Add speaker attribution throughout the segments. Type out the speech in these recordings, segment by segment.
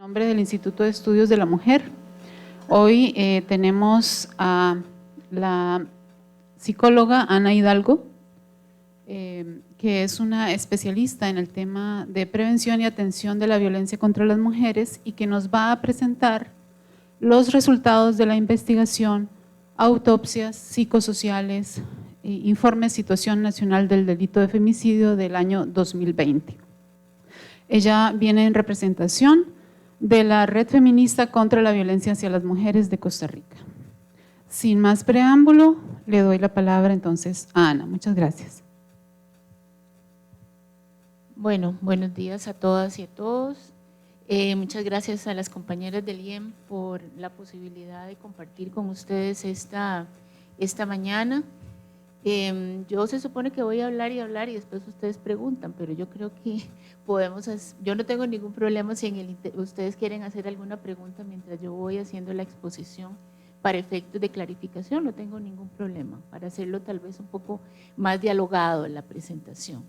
Speaker 1: Nombre del Instituto de Estudios de la Mujer. Hoy tenemos a la psicóloga Ana Hidalgo, que es una especialista en el tema de prevención y atención de la violencia contra las mujeres y que nos va a presentar los resultados de la investigación, autopsias psicosociales, informe Situación Nacional del Delito de Femicidio del año 2020. Ella viene en representación de la Red Feminista contra la Violencia hacia las Mujeres de Costa Rica. Sin más preámbulo, le doy la palabra entonces a Ana. Muchas gracias.
Speaker 2: Bueno, buenos días a todas y a todos. Muchas gracias a las compañeras del IEM por la posibilidad de compartir con ustedes esta mañana. Yo se supone que voy a hablar y después ustedes preguntan, pero yo creo que podemos, yo no tengo ningún problema si ustedes quieren hacer alguna pregunta mientras yo voy haciendo la exposición para efectos de clarificación, no tengo ningún problema, para hacerlo tal vez un poco más dialogado en la presentación.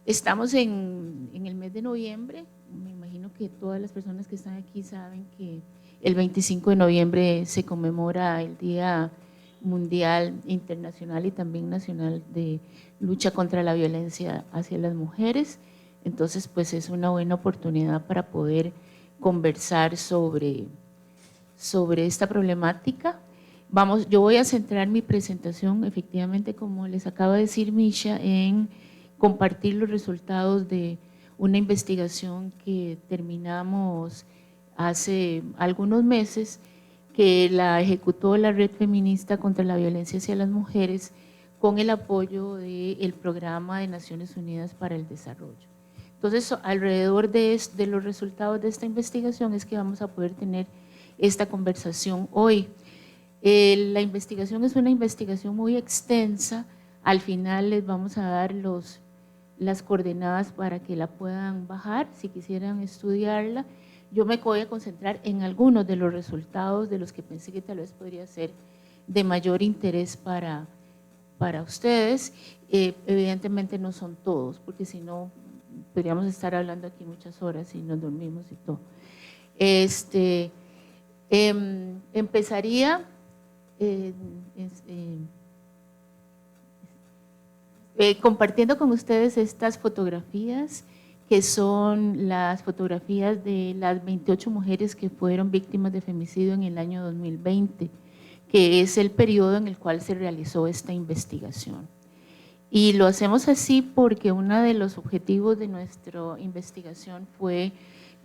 Speaker 2: Estamos en el mes de noviembre, me imagino que todas las personas que están aquí saben que el 25 de noviembre se conmemora el Día Mundial, Internacional y también Nacional de Lucha contra la Violencia hacia las Mujeres. Entonces, pues es una buena oportunidad para poder conversar sobre esta problemática. Yo voy a centrar mi presentación, efectivamente, como les acaba de decir Misha, en compartir los resultados de una investigación que terminamos hace algunos meses, que la ejecutó la Red Feminista contra la Violencia hacia las Mujeres con el apoyo del Programa de Naciones Unidas para el Desarrollo. Entonces, alrededor de los resultados de esta investigación es que vamos a poder tener esta conversación hoy. La investigación es una investigación muy extensa, al final les vamos a dar las coordenadas para que la puedan bajar si quisieran estudiarla. Yo me voy a concentrar en algunos de los resultados de los que pensé que tal vez podría ser de mayor interés para ustedes. Evidentemente no son todos, porque si no podríamos estar hablando aquí muchas horas y nos dormimos y todo. Empezaría compartiendo con ustedes estas fotografías, que son las fotografías de las 28 mujeres que fueron víctimas de femicidio en el año 2020, que es el periodo en el cual se realizó esta investigación. Y lo hacemos así porque uno de los objetivos de nuestra investigación fue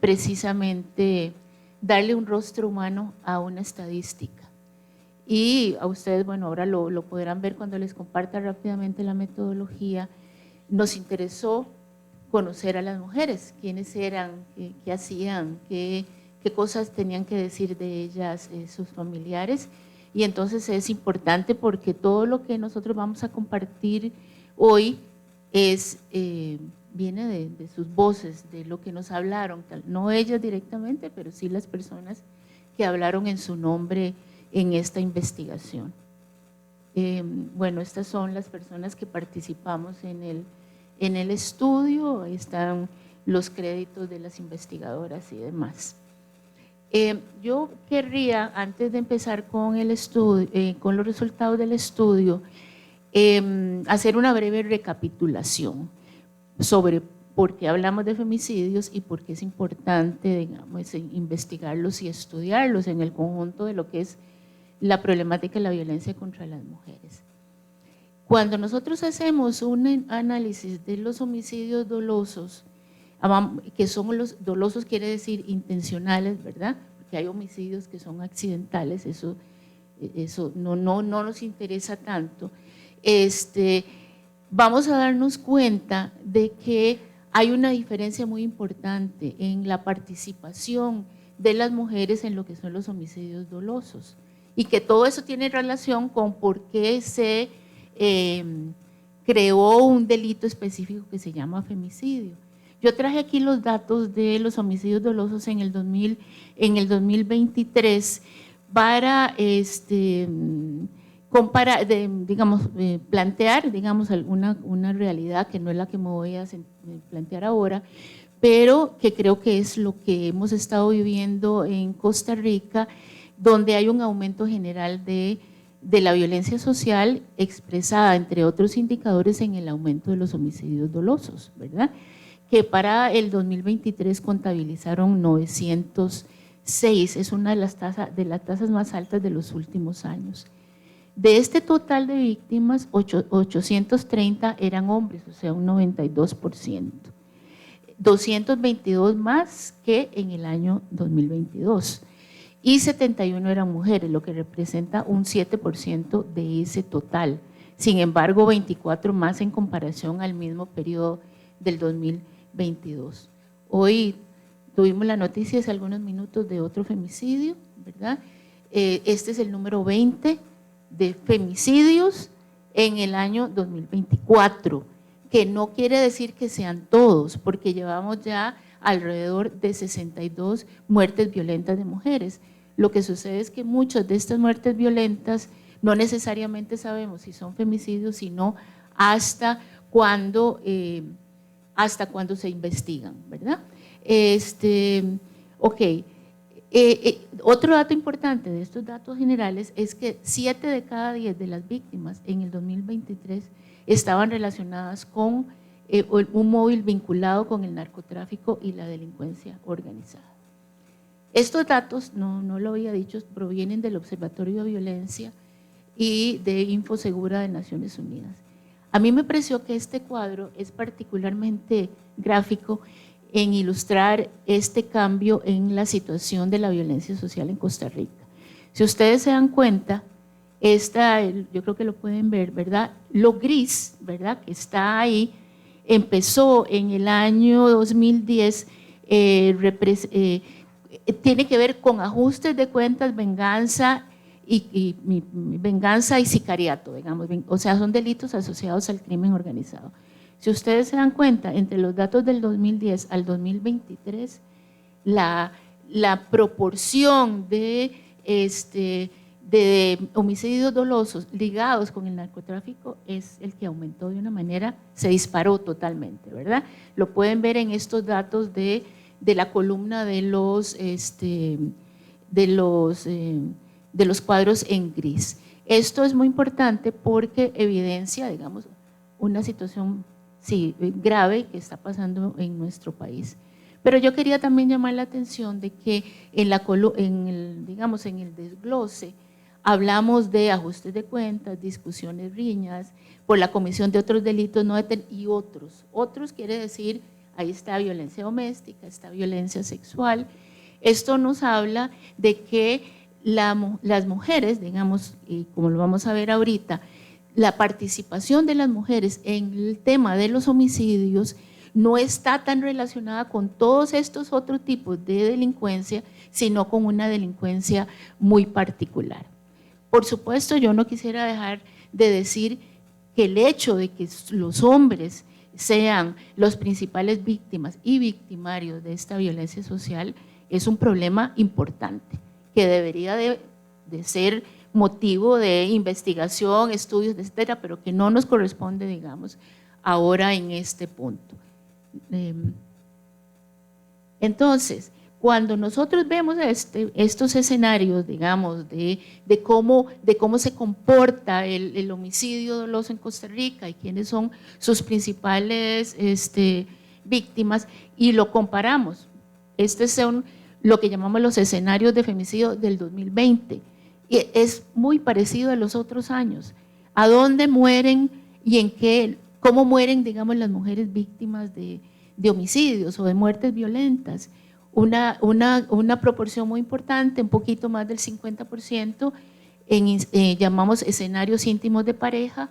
Speaker 2: precisamente darle un rostro humano a una estadística. Y a ustedes, bueno, ahora lo podrán ver cuando les comparta rápidamente la metodología. Nos interesó conocer a las mujeres, quiénes eran, qué hacían, qué cosas tenían que decir de ellas sus familiares, y entonces es importante porque todo lo que nosotros vamos a compartir hoy viene de sus voces, de lo que nos hablaron, no ellas directamente, pero sí las personas que hablaron en su nombre en esta investigación. Bueno, estas son las personas que participamos en el estudio, ahí están los créditos de las investigadoras y demás. Yo querría, antes de empezar con el estudio, con los resultados del estudio, hacer una breve recapitulación sobre por qué hablamos de femicidios y por qué es importante, digamos, investigarlos y estudiarlos en el conjunto de lo que es la problemática de la violencia contra las mujeres. Cuando nosotros hacemos un análisis de los homicidios dolosos, que son los dolosos, quiere decir intencionales, ¿verdad? Porque hay homicidios que son accidentales, eso no nos interesa tanto. Vamos a darnos cuenta de que hay una diferencia muy importante en la participación de las mujeres en lo que son los homicidios dolosos, y que todo eso tiene relación con por qué se creó un delito específico que se llama femicidio. Yo traje aquí los datos de los homicidios dolosos en el 2023 para plantear, digamos, una realidad que no es la que me voy a plantear ahora, pero que creo que es lo que hemos estado viviendo en Costa Rica, donde hay un aumento general de la violencia social expresada, entre otros indicadores, en el aumento de los homicidios dolosos, ¿verdad? Que para el 2023 contabilizaron 906, es una de las tasas más altas de los últimos años. De este total de víctimas, 830 eran hombres, o sea, un 92%. 222 más que en el año 2022. Y 71 eran mujeres, lo que representa un 7% de ese total. Sin embargo, 24 más en comparación al mismo periodo del 2022. Hoy tuvimos la noticia hace algunos minutos de otro femicidio, ¿verdad? Este es el número 20 de femicidios en el año 2024, que no quiere decir que sean todos, porque llevamos ya alrededor de 62 muertes violentas de mujeres. Lo que sucede es que muchas de estas muertes violentas no necesariamente sabemos si son femicidios, sino hasta cuando se investigan, ¿verdad? Otro dato importante de estos datos generales es que 7 de cada 10 de las víctimas en el 2023 estaban relacionadas con un móvil vinculado con el narcotráfico y la delincuencia organizada. Estos datos, no lo había dicho, provienen del Observatorio de Violencia y de Infosegura de Naciones Unidas. A mí me pareció que este cuadro es particularmente gráfico en ilustrar este cambio en la situación de la violencia social en Costa Rica. Si ustedes se dan cuenta, yo creo que lo pueden ver, ¿verdad? Lo gris, ¿verdad?, que está ahí, empezó en el año 2010, tiene que ver con ajustes de cuentas, venganza venganza y sicariato, digamos, o sea, son delitos asociados al crimen organizado. Si ustedes se dan cuenta, entre los datos del 2010 al 2023, la proporción de homicidios dolosos ligados con el narcotráfico es el que aumentó de una manera, se disparó totalmente, ¿verdad? Lo pueden ver en estos datos de la columna de los cuadros en gris. Esto es muy importante porque evidencia, digamos, una situación grave que está pasando en nuestro país. Pero yo quería también llamar la atención de que en el desglose hablamos de ajustes de cuentas, discusiones, riñas, por la comisión de otros delitos no y otros. Otros quiere decir, ahí está violencia doméstica, está violencia sexual. Esto nos habla de que las mujeres, digamos, y como lo vamos a ver ahorita, la participación de las mujeres en el tema de los homicidios no está tan relacionada con todos estos otros tipos de delincuencia, sino con una delincuencia muy particular. Por supuesto, yo no quisiera dejar de decir que el hecho de que los hombres sean los principales víctimas y victimarios de esta violencia social es un problema importante, que debería de ser motivo de investigación, estudios, etcétera, pero que no nos corresponde, digamos, ahora en este punto. Entonces, cuando nosotros vemos estos escenarios, digamos, de cómo se comporta el homicidio doloso en Costa Rica y quiénes son sus principales víctimas, y lo comparamos, son lo que llamamos los escenarios de femicidio del 2020, y es muy parecido a los otros años. ¿A dónde mueren y cómo mueren, digamos, las mujeres víctimas de homicidios o de muertes violentas? Una proporción muy importante, un poquito más del 50%, llamamos escenarios íntimos de pareja,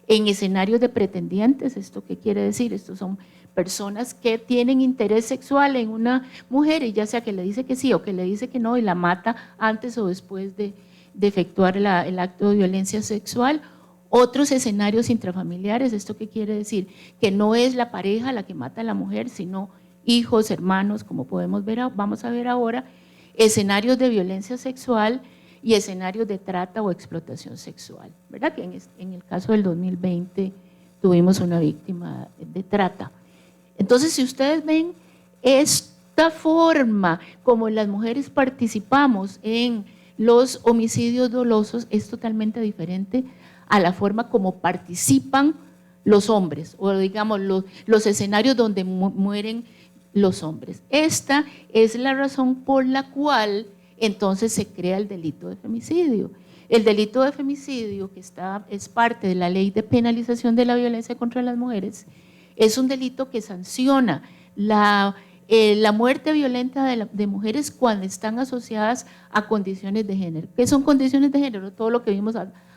Speaker 2: en escenarios de pretendientes. ¿Esto qué quiere decir? Estos son personas que tienen interés sexual en una mujer, y ya sea que le dice que sí o que le dice que no y la mata antes o después de efectuar el acto de violencia sexual. Otros escenarios intrafamiliares. ¿Esto qué quiere decir? Que no es la pareja la que mata a la mujer, sino hijos, hermanos, como podemos ver, vamos a ver ahora, escenarios de violencia sexual y escenarios de trata o explotación sexual, ¿verdad? Que en el caso del 2020 tuvimos una víctima de trata. Entonces, si ustedes ven, esta forma como las mujeres participamos en los homicidios dolosos es totalmente diferente a la forma como participan los hombres, o digamos los escenarios donde mueren los hombres. Esta es la razón por la cual entonces se crea el delito de femicidio. El delito de femicidio, que es parte de la ley de penalización de la violencia contra las mujeres, es un delito que sanciona la muerte violenta de mujeres cuando están asociadas a condiciones de género. ¿Qué son condiciones de género? Todo lo que vimos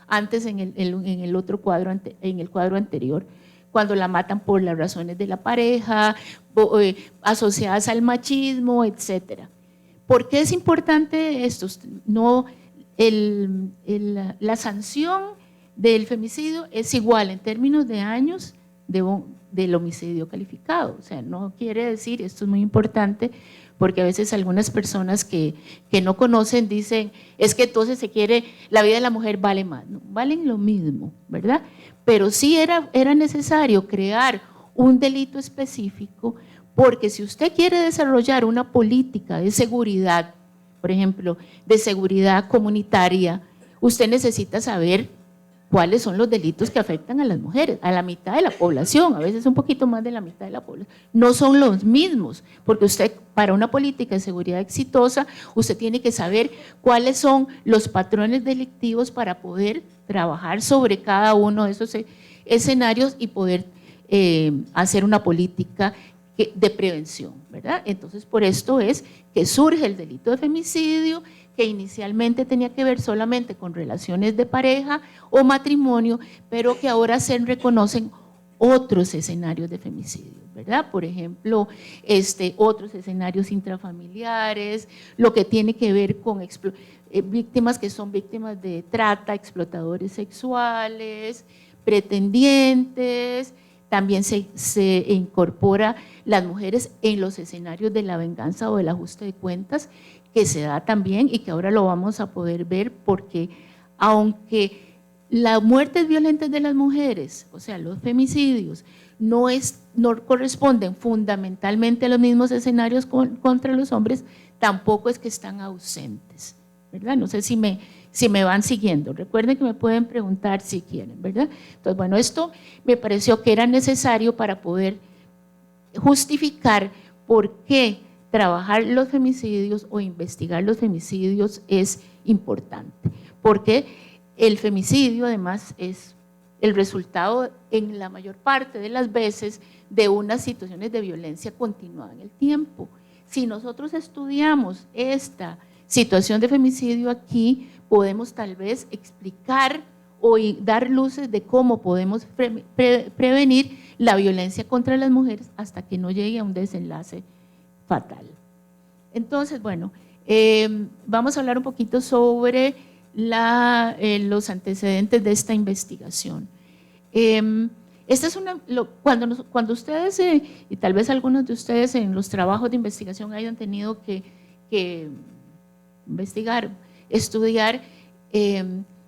Speaker 2: antes en el otro cuadro, en el cuadro anterior, cuando la matan por las razones de la pareja, asociadas al machismo, etcétera. ¿Por qué es importante esto? La sanción del femicidio es igual en términos de años del homicidio calificado. O sea, no quiere decir, esto es muy importante, porque a veces algunas personas que no conocen dicen, es que entonces la vida de la mujer vale más. No, valen lo mismo, ¿verdad? Pero sí era necesario crear un delito específico, porque si usted quiere desarrollar una política de seguridad, por ejemplo, de seguridad comunitaria, usted necesita saber cuáles son los delitos que afectan a las mujeres, a la mitad de la población, a veces un poquito más de la mitad de la población. No son los mismos, porque usted, para una política de seguridad exitosa, usted tiene que saber cuáles son los patrones delictivos para poder trabajar sobre cada uno de esos escenarios y poder hacer una política de prevención, ¿verdad? Entonces, por esto es que surge el delito de femicidio, que inicialmente tenía que ver solamente con relaciones de pareja o matrimonio, pero que ahora se reconocen otros escenarios de femicidio, ¿verdad? Por ejemplo, otros escenarios intrafamiliares, lo que tiene que ver con víctimas que son víctimas de trata, explotadores sexuales, pretendientes. También se incorpora las mujeres en los escenarios de la venganza o del ajuste de cuentas, que se da también y que ahora lo vamos a poder ver, porque aunque las muertes violentas de las mujeres, o sea, los femicidios, no corresponden fundamentalmente a los mismos escenarios contra los hombres, tampoco es que están ausentes, ¿verdad? No sé si me van siguiendo. Recuerden que me pueden preguntar si quieren, ¿verdad? Entonces, bueno, esto me pareció que era necesario para poder justificar por qué trabajar los femicidios o investigar los femicidios es importante, porque el femicidio además es el resultado en la mayor parte de las veces de unas situaciones de violencia continuada en el tiempo. Si nosotros estudiamos esta situación de femicidio aquí, podemos tal vez explicar o dar luces de cómo podemos prevenir la violencia contra las mujeres hasta que no llegue a un desenlace fatal. Entonces, bueno, vamos a hablar un poquito sobre los antecedentes de esta investigación. Esta es cuando ustedes, y tal vez algunos de ustedes en los trabajos de investigación hayan tenido que investigar, estudiar,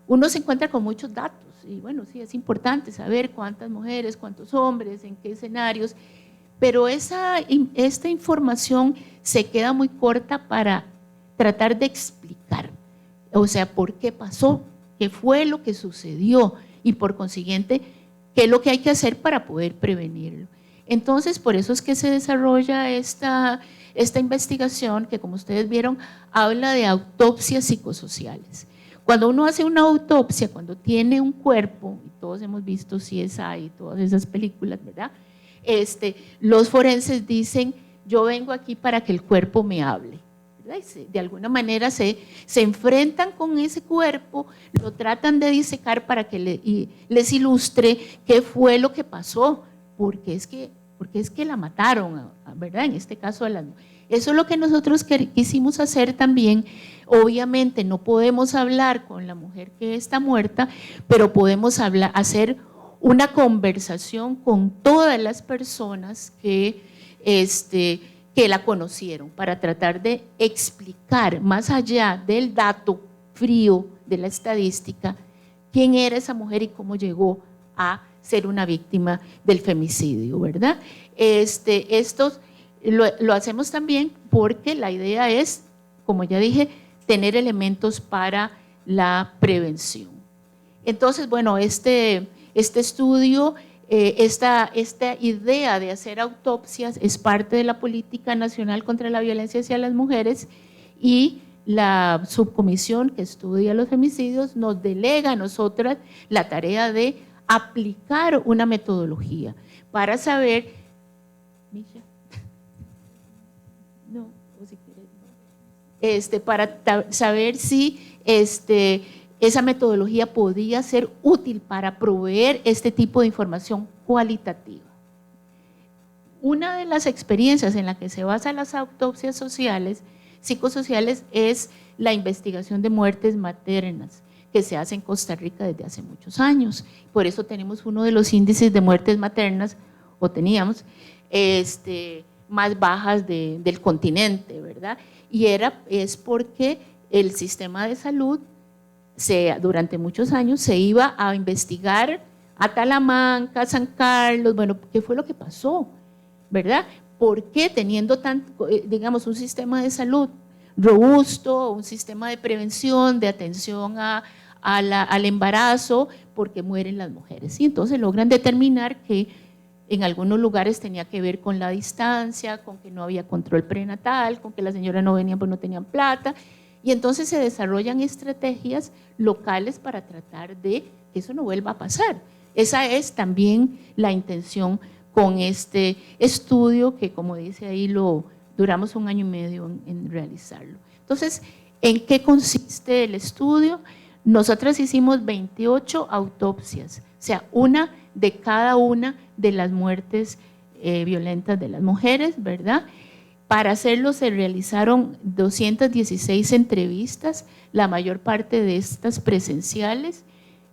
Speaker 2: uno se encuentra con muchos datos, y bueno, sí, es importante saber cuántas mujeres, cuántos hombres, en qué escenarios, pero esta información se queda muy corta para tratar de explicar, o sea, por qué pasó, qué fue lo que sucedió y por consiguiente, qué es lo que hay que hacer para poder prevenirlo. Entonces, por eso es que se desarrolla esta investigación que, como ustedes vieron, habla de autopsias psicosociales. Cuando uno hace una autopsia, cuando tiene un cuerpo, y todos hemos visto CSI y todas esas películas, ¿verdad? Los forenses dicen, yo vengo aquí para que el cuerpo me hable, ¿verdad? De alguna manera se enfrentan con ese cuerpo, lo tratan de disecar para que les ilustre qué fue lo que pasó, porque es que la mataron, ¿verdad? En este caso, eso es lo que nosotros quisimos hacer también. Obviamente no podemos hablar con la mujer que está muerta, pero podemos hacer una conversación con todas las personas que la conocieron, para tratar de explicar más allá del dato frío de la estadística, quién era esa mujer y cómo llegó a ser una víctima del femicidio, ¿verdad? lo hacemos también porque la idea es, como ya dije, tener elementos para la prevención. Entonces, bueno, este estudio, esta idea de hacer autopsias es parte de la Política Nacional contra la Violencia hacia las Mujeres, y la subcomisión que estudia los femicidios nos delega a nosotras la tarea de aplicar una metodología para saber, Misha, no, o si quieres, para saber si esa metodología podía ser útil para proveer este tipo de información cualitativa. Una de las experiencias en la que se basan las autopsias sociales, psicosociales, es la investigación de muertes maternas, que se hace en Costa Rica desde hace muchos años. Por eso tenemos uno de los índices de muertes maternas, o teníamos, más bajas del continente, ¿verdad? Y es porque el sistema de salud durante muchos años se iba a investigar a Talamanca, San Carlos, bueno, ¿qué fue lo que pasó? ¿Verdad? ¿Por qué teniendo digamos, un sistema de salud robusto, un sistema de prevención, de atención al embarazo, porque mueren las mujeres? Y entonces logran determinar que en algunos lugares tenía que ver con la distancia, con que no había control prenatal, con que las señoras no venían porque no tenían plata, y entonces se desarrollan estrategias locales para tratar de que eso no vuelva a pasar. Esa es también la intención con este estudio, que como dice ahí, duramos 1 año y medio en realizarlo. Entonces, ¿en qué consiste el estudio? Nosotros hicimos 28 autopsias, o sea, una de cada una de las muertes violentas de las mujeres, ¿verdad? Para hacerlo se realizaron 216 entrevistas, la mayor parte de estas presenciales,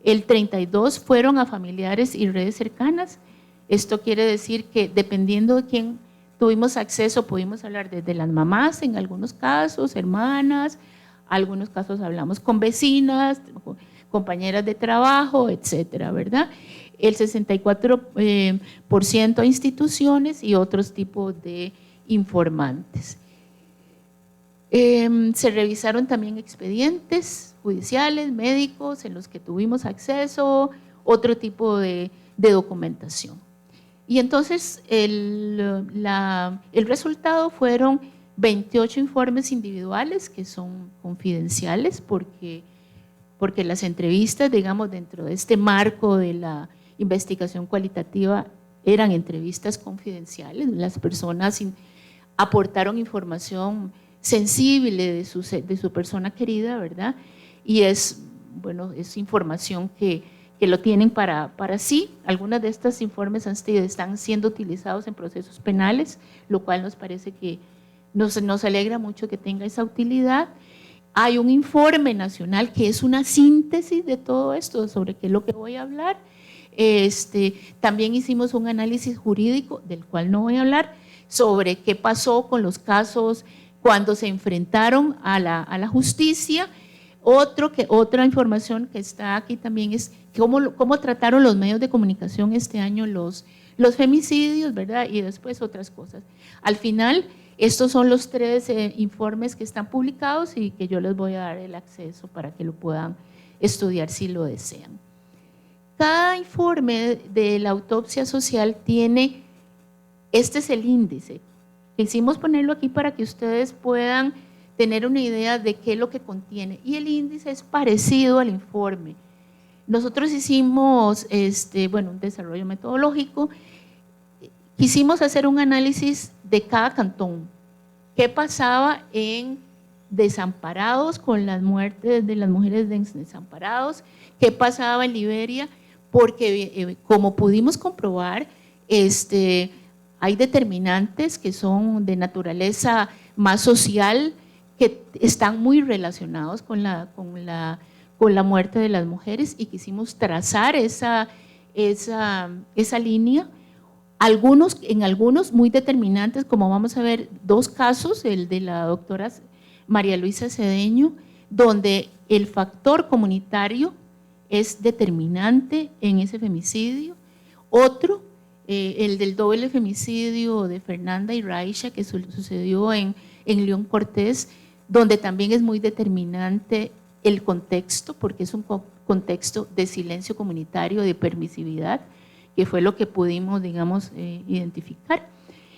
Speaker 2: el 32 fueron a familiares y redes cercanas. Esto quiere decir que dependiendo de quién tuvimos acceso, pudimos hablar desde las mamás en algunos casos, hermanas, algunos casos hablamos con vecinas, compañeras de trabajo, etcétera, ¿verdad? El 64% a instituciones y otros tipos de informantes. Se revisaron también expedientes judiciales, médicos, en los que tuvimos acceso, otro tipo de documentación. Y entonces el resultado fueron 28 informes individuales que son confidenciales porque las entrevistas, digamos, dentro de este marco de la investigación cualitativa eran entrevistas confidenciales. Las personas aportaron información sensible de su persona querida, ¿verdad? Y es información que lo tienen para sí. Algunas de estos informes están siendo utilizados en procesos penales, lo cual nos parece que nos alegra mucho que tenga esa utilidad. Hay un informe nacional que es una síntesis de todo esto, sobre qué es lo que voy a hablar. También hicimos un análisis jurídico, del cual no voy a hablar, sobre qué pasó con los casos cuando se enfrentaron a la justicia. Otra información que está aquí también es cómo trataron los medios de comunicación este año los femicidios, ¿verdad? Y después otras cosas. Al final, estos son los 3 informes que están publicados y que yo les voy a dar el acceso para que lo puedan estudiar si lo desean. Cada informe de la autopsia social tiene, este es el índice. Quisimos ponerlo aquí para que ustedes puedan tener una idea de qué es lo que contiene, y el índice es parecido al informe. Nosotros hicimos un desarrollo metodológico, quisimos hacer un análisis de cada cantón, qué pasaba en desamparados con las muertes de las mujeres desamparados, qué pasaba en Liberia, porque como pudimos comprobar, hay determinantes que son de naturaleza más social, que están muy relacionados con la muerte de las mujeres, y quisimos trazar esa línea. En algunos muy determinantes, como vamos a ver 2 casos, el de la doctora María Luisa Cedeño, donde el factor comunitario es determinante en ese femicidio. Otro, el del doble femicidio de Fernanda y Raisha, que sucedió en León Cortés, donde también es muy determinante el contexto, porque es un contexto de silencio comunitario, de permisividad, que fue lo que pudimos, digamos, identificar.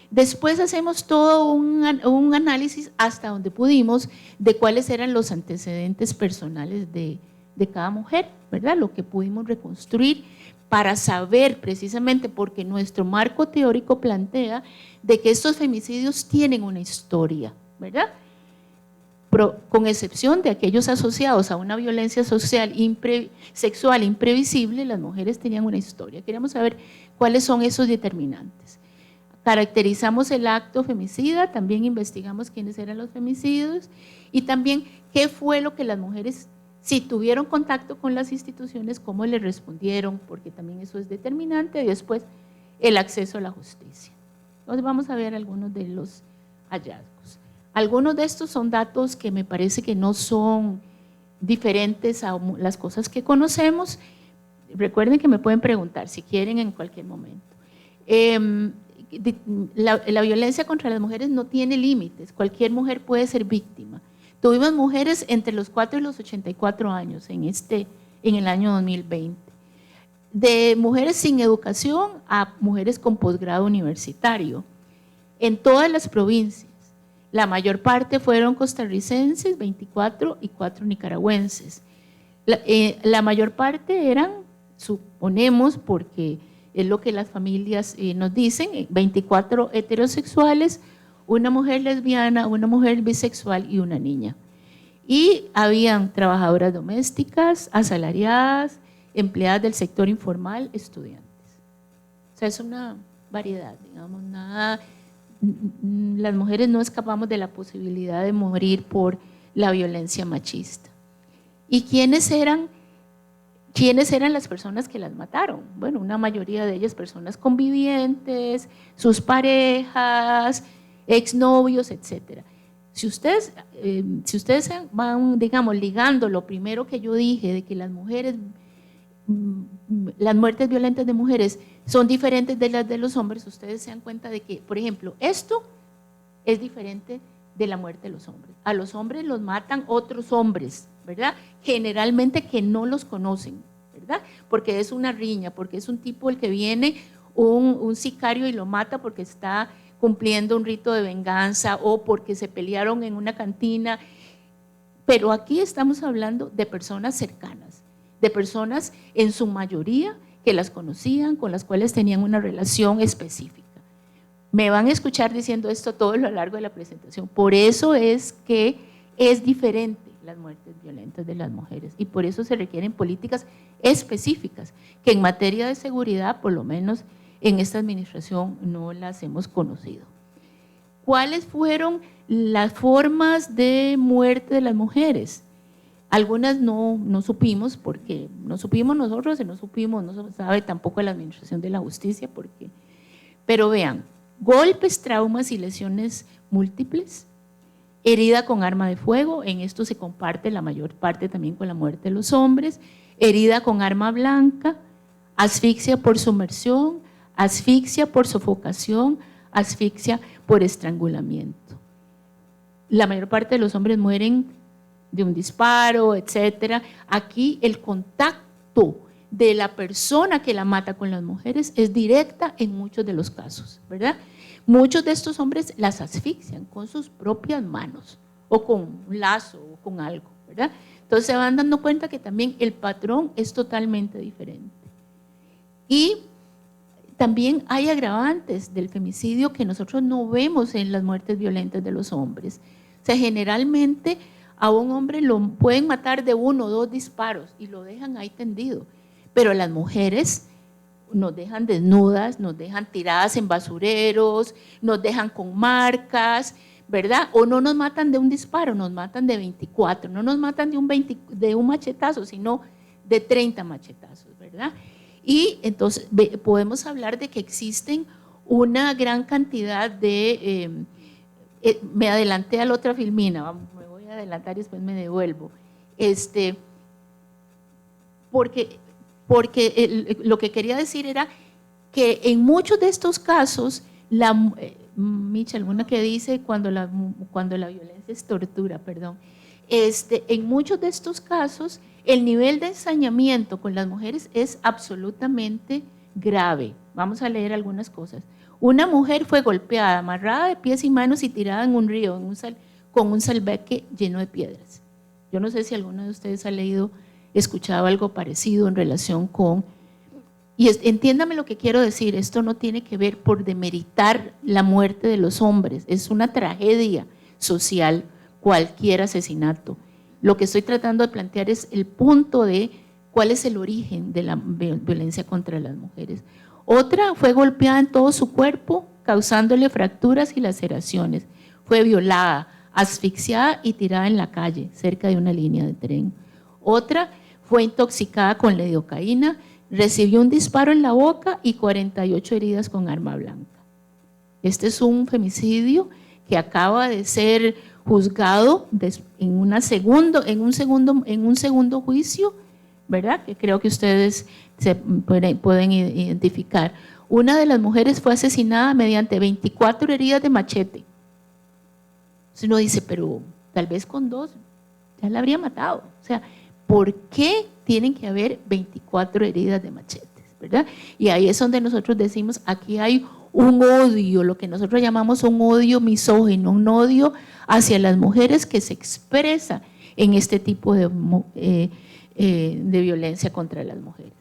Speaker 2: Después hacemos todo un análisis hasta donde pudimos de cuáles eran los antecedentes personales de cada mujer, ¿verdad? Lo que pudimos reconstruir para saber precisamente, porque nuestro marco teórico plantea de que estos femicidios tienen una historia, ¿verdad? Con excepción de aquellos asociados a una violencia sexual imprevisible, las mujeres tenían una historia. Queríamos saber cuáles son esos determinantes. Caracterizamos el acto femicida, también investigamos quiénes eran los femicidios y también qué fue lo que las mujeres, si tuvieron contacto con las instituciones, cómo les respondieron, porque también eso es determinante, y después el acceso a la justicia. Entonces vamos a ver algunos de los hallazgos. Algunos de estos son datos que me parece que no son diferentes a las cosas que conocemos. Recuerden que me pueden preguntar si quieren en cualquier momento. La violencia contra las mujeres no tiene límites, cualquier mujer puede ser víctima. Tuvimos mujeres entre los 4 y los 84 años en el año 2020. De mujeres sin educación a mujeres con posgrado universitario, en todas las provincias. La mayor parte fueron costarricenses, 24, y 4 nicaragüenses. La mayor parte eran, suponemos, porque es lo que las familias nos dicen, 24 heterosexuales, una mujer lesbiana, una mujer bisexual y una niña. Y habían trabajadoras domésticas, asalariadas, empleadas del sector informal, estudiantes. O sea, es una variedad, digamos, nada. Las mujeres no escapamos de la posibilidad de morir por la violencia machista. ¿Y quiénes eran las personas que las mataron? Bueno, una mayoría de ellas personas convivientes, sus parejas, exnovios, etcétera. Si ustedes van, digamos, ligando lo primero que yo dije de que las muertes violentas de mujeres son diferentes de las de los hombres, ustedes se dan cuenta de que, por ejemplo, esto es diferente de la muerte de los hombres. A los hombres los matan otros hombres, ¿verdad? Generalmente que no los conocen, ¿verdad? Porque es una riña, porque es un tipo el que viene, un sicario, y lo mata porque está cumpliendo un rito de venganza o porque se pelearon en una cantina. Pero aquí estamos hablando de personas cercanas, de personas en su mayoría que las conocían, con las cuales tenían una relación específica. Me van a escuchar diciendo esto todo a lo largo de la presentación. Por eso es que es diferente las muertes violentas de las mujeres y por eso se requieren políticas específicas que en materia de seguridad, por lo menos en esta administración, no las hemos conocido. ¿Cuáles fueron las formas de muerte de las mujeres? Algunas no supimos, porque no supimos nosotros y no sabe tampoco la Administración de la Justicia, pero vean, golpes, traumas y lesiones múltiples, herida con arma de fuego, en esto se comparte la mayor parte también con la muerte de los hombres, herida con arma blanca, asfixia por sumersión, asfixia por sofocación, asfixia por estrangulamiento. La mayor parte de los hombres mueren de un disparo, etcétera. Aquí el contacto de la persona que la mata con las mujeres es directa en muchos de los casos, ¿verdad? Muchos de estos hombres las asfixian con sus propias manos o con un lazo o con algo, ¿verdad? Entonces se van dando cuenta que también el patrón es totalmente diferente. Y también hay agravantes del femicidio que nosotros no vemos en las muertes violentas de los hombres. O sea, generalmente a un hombre lo pueden matar de 1 o 2 disparos y lo dejan ahí tendido, pero las mujeres nos dejan desnudas, nos dejan tiradas en basureros, nos dejan con marcas, ¿verdad? O no nos matan de un disparo, nos matan de 24, no nos matan de un machetazo, sino de 30 machetazos, ¿verdad? Y entonces podemos hablar de que existen una gran cantidad de, me adelanté a la otra filmina, me voy a adelantar y después me devuelvo, porque lo que quería decir era que en muchos de estos casos, Micha, alguna que dice cuando la violencia es tortura, perdón, en muchos de estos casos el nivel de ensañamiento con las mujeres es absolutamente grave. Vamos a leer algunas cosas. Una mujer fue golpeada, amarrada de pies y manos y tirada en un río con un salveque lleno de piedras. Yo no sé si alguno de ustedes ha leído, escuchado algo parecido en relación con… Y entiéndame lo que quiero decir, esto no tiene que ver por demeritar la muerte de los hombres, es una tragedia social cualquier asesinato. Lo que estoy tratando de plantear es el punto de cuál es el origen de la violencia contra las mujeres. Otra fue golpeada en todo su cuerpo, causándole fracturas y laceraciones. Fue violada, asfixiada y tirada en la calle, cerca de una línea de tren. Otra fue intoxicada con lidocaína, recibió un disparo en la boca y 48 heridas con arma blanca. Este es un femicidio que acaba de ser juzgado en un segundo juicio, ¿verdad? Que creo que ustedes se pueden identificar. Una de las mujeres fue asesinada mediante 24 heridas de machete. Entonces uno dice, pero tal vez con 2 ya la habría matado. O sea, ¿por qué tienen que haber 24 heridas de machetes, verdad? Y ahí es donde nosotros decimos, aquí hay un odio, lo que nosotros llamamos un odio misógino, un odio hacia las mujeres que se expresa en este tipo de violencia contra las mujeres.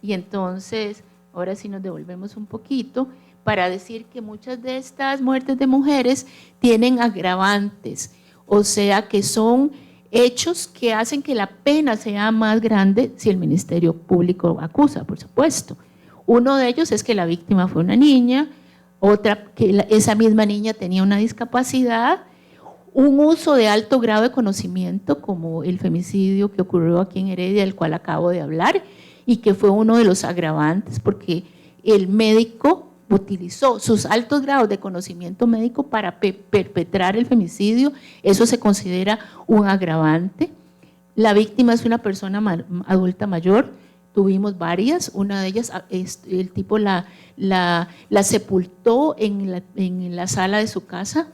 Speaker 2: Y entonces, ahora sí nos devolvemos un poquito para decir que muchas de estas muertes de mujeres tienen agravantes, o sea que son hechos que hacen que la pena sea más grande si el Ministerio Público acusa, por supuesto. Uno de ellos es que la víctima fue una niña, otra que esa misma niña tenía una discapacidad, un uso de alto grado de conocimiento como el femicidio que ocurrió aquí en Heredia, del cual acabo de hablar, y que fue uno de los agravantes porque el médico utilizó sus altos grados de conocimiento médico para perpetrar el femicidio. Eso se considera un agravante. La víctima es una persona adulta mayor, tuvimos varias, una de ellas el tipo la sepultó en la sala de su casa.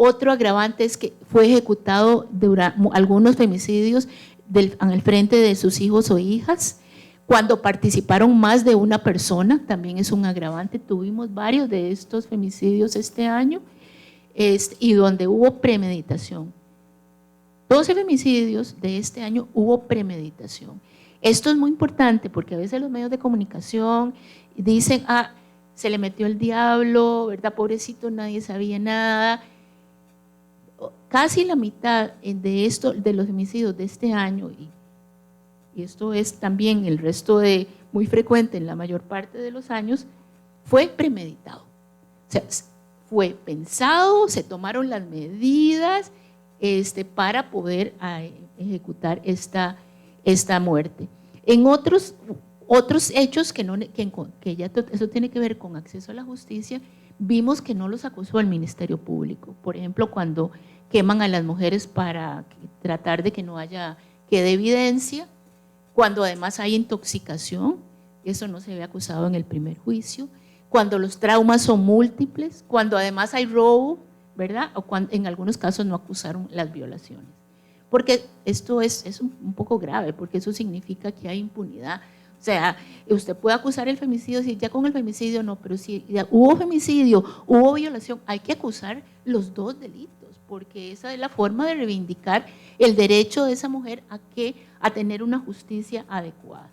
Speaker 2: Otro agravante es que fue ejecutado durante algunos femicidios al frente de sus hijos o hijas. Cuando participaron más de una persona, también es un agravante. Tuvimos varios de estos femicidios este año y donde hubo premeditación. 12 femicidios de este año hubo premeditación. Esto es muy importante porque a veces los medios de comunicación dicen, se le metió el diablo, ¿verdad? Pobrecito, nadie sabía nada. Casi la mitad de los femicidios de este año, y esto es también el resto muy frecuente en la mayor parte de los años, fue premeditado. O sea, fue pensado, se tomaron las medidas para poder ejecutar esta muerte. En otros hechos que ya eso tiene que ver con acceso a la justicia, vimos que no los acusó el Ministerio Público. Por ejemplo, cuando queman a las mujeres para tratar de que no quede evidencia, cuando además hay intoxicación, eso no se ve acusado en el primer juicio, cuando los traumas son múltiples, cuando además hay robo, ¿verdad? O cuando en algunos casos no acusaron las violaciones. Porque esto es un poco grave, porque eso significa que hay impunidad. O sea, usted puede acusar el femicidio, si ya con el femicidio no, pero si hubo femicidio, hubo violación, hay que acusar los dos delitos, porque esa es la forma de reivindicar el derecho de esa mujer a tener una justicia adecuada.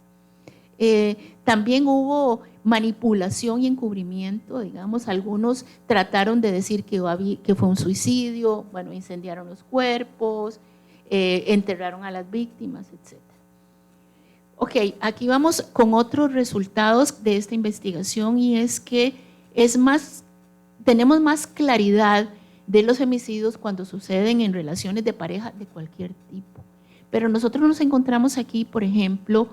Speaker 2: También hubo manipulación y encubrimiento, digamos, algunos trataron de decir que fue un suicidio, bueno, incendiaron los cuerpos, enterraron a las víctimas, etc. Ok, aquí vamos con otros resultados de esta investigación y es que tenemos más claridad de los femicidios cuando suceden en relaciones de pareja de cualquier tipo. Pero nosotros nos encontramos aquí, por ejemplo,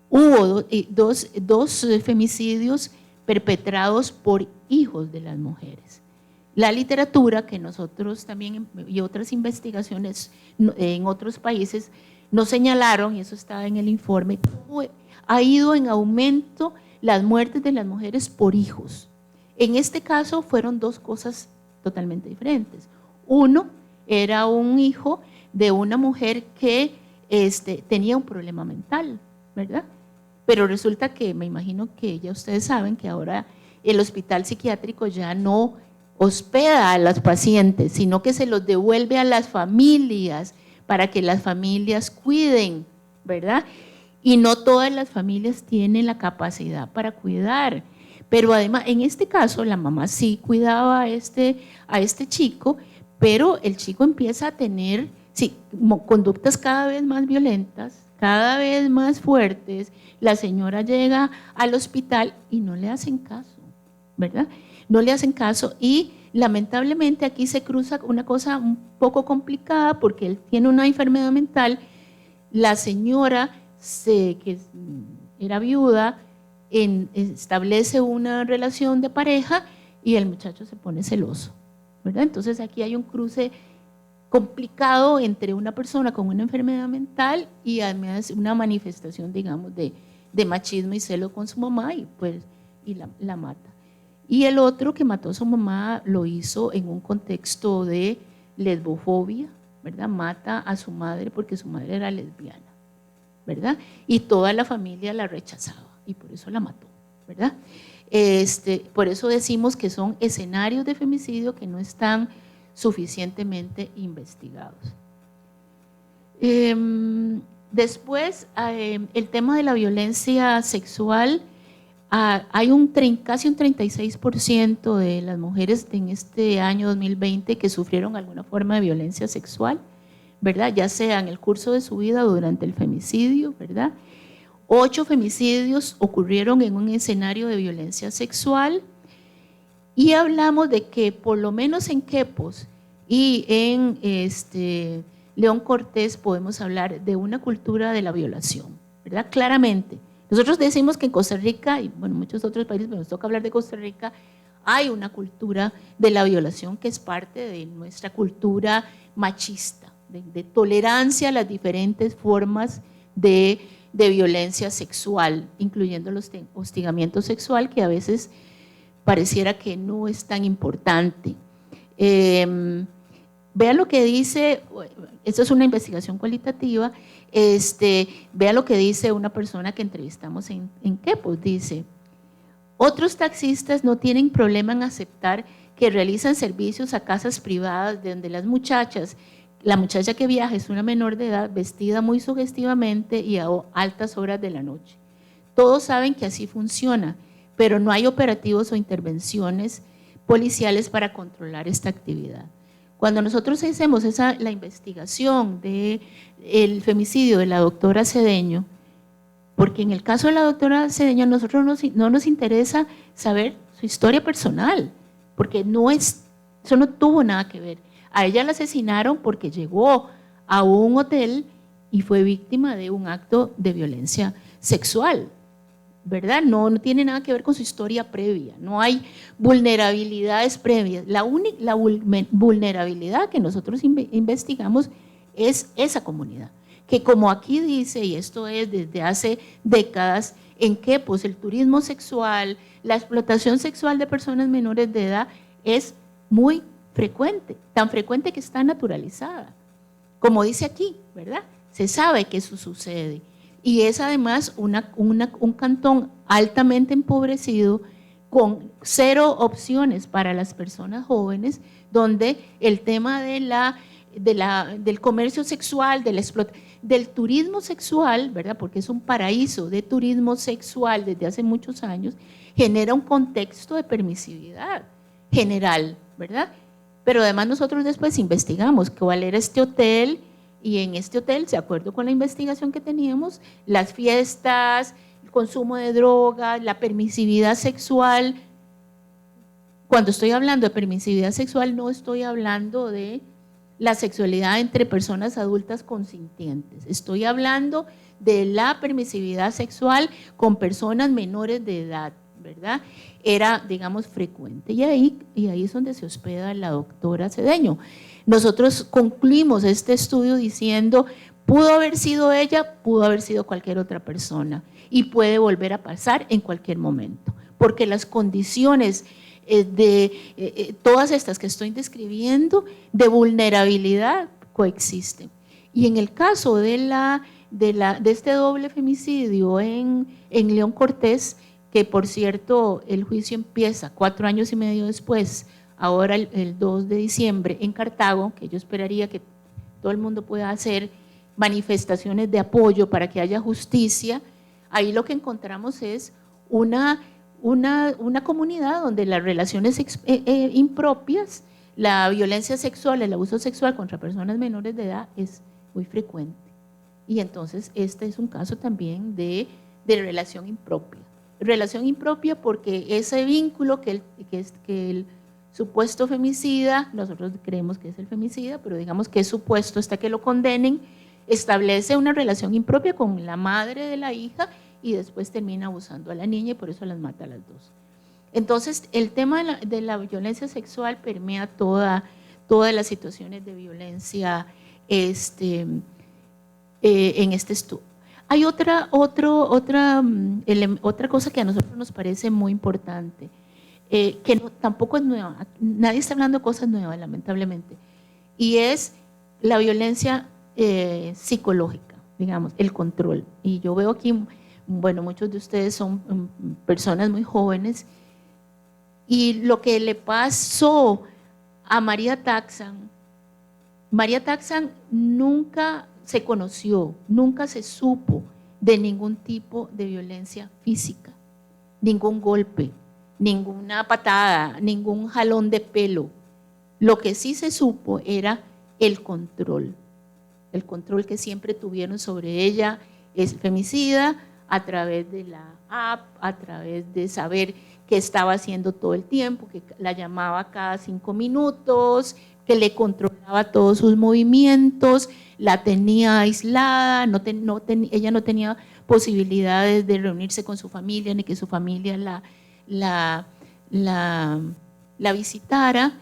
Speaker 2: hubo dos femicidios perpetrados por hijos de las mujeres. La literatura que nosotros también y otras investigaciones en otros países nos señalaron, y eso está en el informe, ha ido en aumento las muertes de las mujeres por hijos. En este caso fueron dos cosas totalmente diferentes. Uno era un hijo de una mujer que tenía un problema mental, ¿verdad? Pero resulta que, me imagino que ya ustedes saben que ahora el hospital psiquiátrico ya no hospeda a los pacientes, sino que se los devuelve a las familias para que las familias cuiden, ¿verdad? Y no todas las familias tienen la capacidad para cuidar. Pero además, en este caso, la mamá sí cuidaba a este chico, pero el chico empieza a tener conductas cada vez más violentas, cada vez más fuertes. La señora llega al hospital y no le hacen caso, ¿verdad? No le hacen caso y lamentablemente aquí se cruza una cosa un poco complicada porque él tiene una enfermedad mental. La señora, que era viuda, establece una relación de pareja y el muchacho se pone celoso, ¿verdad? Entonces aquí hay un cruce complicado entre una persona con una enfermedad mental y además una manifestación, digamos, de machismo y celo con su mamá y la mata. Y el otro que mató a su mamá lo hizo en un contexto de lesbofobia, ¿verdad? Mata a su madre porque su madre era lesbiana, ¿verdad? Y toda la familia la rechazaba y por eso la mató, ¿verdad? Por eso decimos que son escenarios de femicidio que no están suficientemente investigados. Después, el tema de la violencia sexual, hay casi un 36% de las mujeres en este año 2020 que sufrieron alguna forma de violencia sexual, ¿verdad? Ya sea en el curso de su vida o durante el femicidio, ¿verdad? 8 femicidios ocurrieron en un escenario de violencia sexual y hablamos de que por lo menos en Quepos y en León Cortés podemos hablar de una cultura de la violación, ¿verdad? Claramente. Nosotros decimos que en Costa Rica, y bueno, muchos otros países, pero nos toca hablar de Costa Rica, hay una cultura de la violación que es parte de nuestra cultura machista, de tolerancia a las diferentes formas de violencia sexual, incluyendo los hostigamiento sexual, que a veces pareciera que no es tan importante. Vea lo que dice, esto es una investigación cualitativa, vea lo que dice una persona que entrevistamos en Quepos, dice: otros taxistas no tienen problema en aceptar que realizan servicios a casas privadas donde la muchacha que viaja es una menor de edad vestida muy sugestivamente y a altas horas de la noche. Todos saben que así funciona, pero no hay operativos o intervenciones policiales para controlar esta actividad. Cuando nosotros hacemos la investigación del femicidio de la doctora Cedeño, porque en el caso de la doctora Cedeño a nosotros no nos interesa saber su historia personal, porque eso no tuvo nada que ver. A ella la asesinaron porque llegó a un hotel y fue víctima de un acto de violencia sexual, ¿verdad? No tiene nada que ver con su historia previa, no hay vulnerabilidades previas. La vulnerabilidad que nosotros investigamos es esa comunidad, que como aquí dice, y esto es desde hace décadas, en que pues el turismo sexual, la explotación sexual de personas menores de edad es muy frecuente, tan frecuente que está naturalizada. Como dice aquí, ¿verdad? Se sabe que eso sucede. Y es además un cantón altamente empobrecido con 0 opciones para las personas jóvenes, donde el tema del comercio sexual, del turismo sexual, ¿verdad? Porque es un paraíso de turismo sexual desde hace muchos años, genera un contexto de permisividad general, ¿verdad? Pero además nosotros después investigamos cuál era este hotel. Y en este hotel, de acuerdo con la investigación que teníamos, las fiestas, el consumo de drogas, la permisividad sexual. Cuando estoy hablando de permisividad sexual, no estoy hablando de la sexualidad entre personas adultas consintientes. Estoy hablando de la permisividad sexual con personas menores de edad, ¿verdad? Era, digamos, frecuente. Y ahí es donde se hospeda la doctora Cedeño. Nosotros concluimos este estudio diciendo, pudo haber sido ella, pudo haber sido cualquier otra persona y puede volver a pasar en cualquier momento, porque las condiciones todas estas que estoy describiendo de vulnerabilidad coexisten. Y en el caso de este doble femicidio en León Cortés, que por cierto el juicio empieza 4 años y medio después, ahora el 2 de diciembre en Cartago, que yo esperaría que todo el mundo pueda hacer manifestaciones de apoyo para que haya justicia, ahí lo que encontramos es una comunidad donde las relaciones impropias, la violencia sexual, el abuso sexual contra personas menores de edad es muy frecuente. Y entonces este es un caso también de relación impropia. Relación impropia porque ese vínculo que el supuesto femicida, nosotros creemos que es el femicida, pero digamos que es supuesto hasta que lo condenen, establece una relación impropia con la madre de la hija y después termina abusando a la niña y por eso las mata a las dos. Entonces, el tema de la violencia sexual permea todas las situaciones de violencia en este estudio. Hay otra cosa que a nosotros nos parece muy importante, que tampoco es nueva, nadie está hablando de cosas nuevas, lamentablemente, y es la violencia psicológica, digamos, el control. Y yo veo aquí, bueno, muchos de ustedes son personas muy jóvenes, y lo que le pasó a María Taxan nunca se conoció, nunca se supo de ningún tipo de violencia física, ningún golpe, ninguna patada, ningún jalón de pelo. Lo que sí se supo era el control que siempre tuvieron sobre ella, es femicida, a través de la app, a través de saber qué estaba haciendo todo el tiempo, que la llamaba cada 5 minutos, que le controlaba todos sus movimientos, la tenía aislada, ella no tenía posibilidades de reunirse con su familia, ni que su familia la visitara.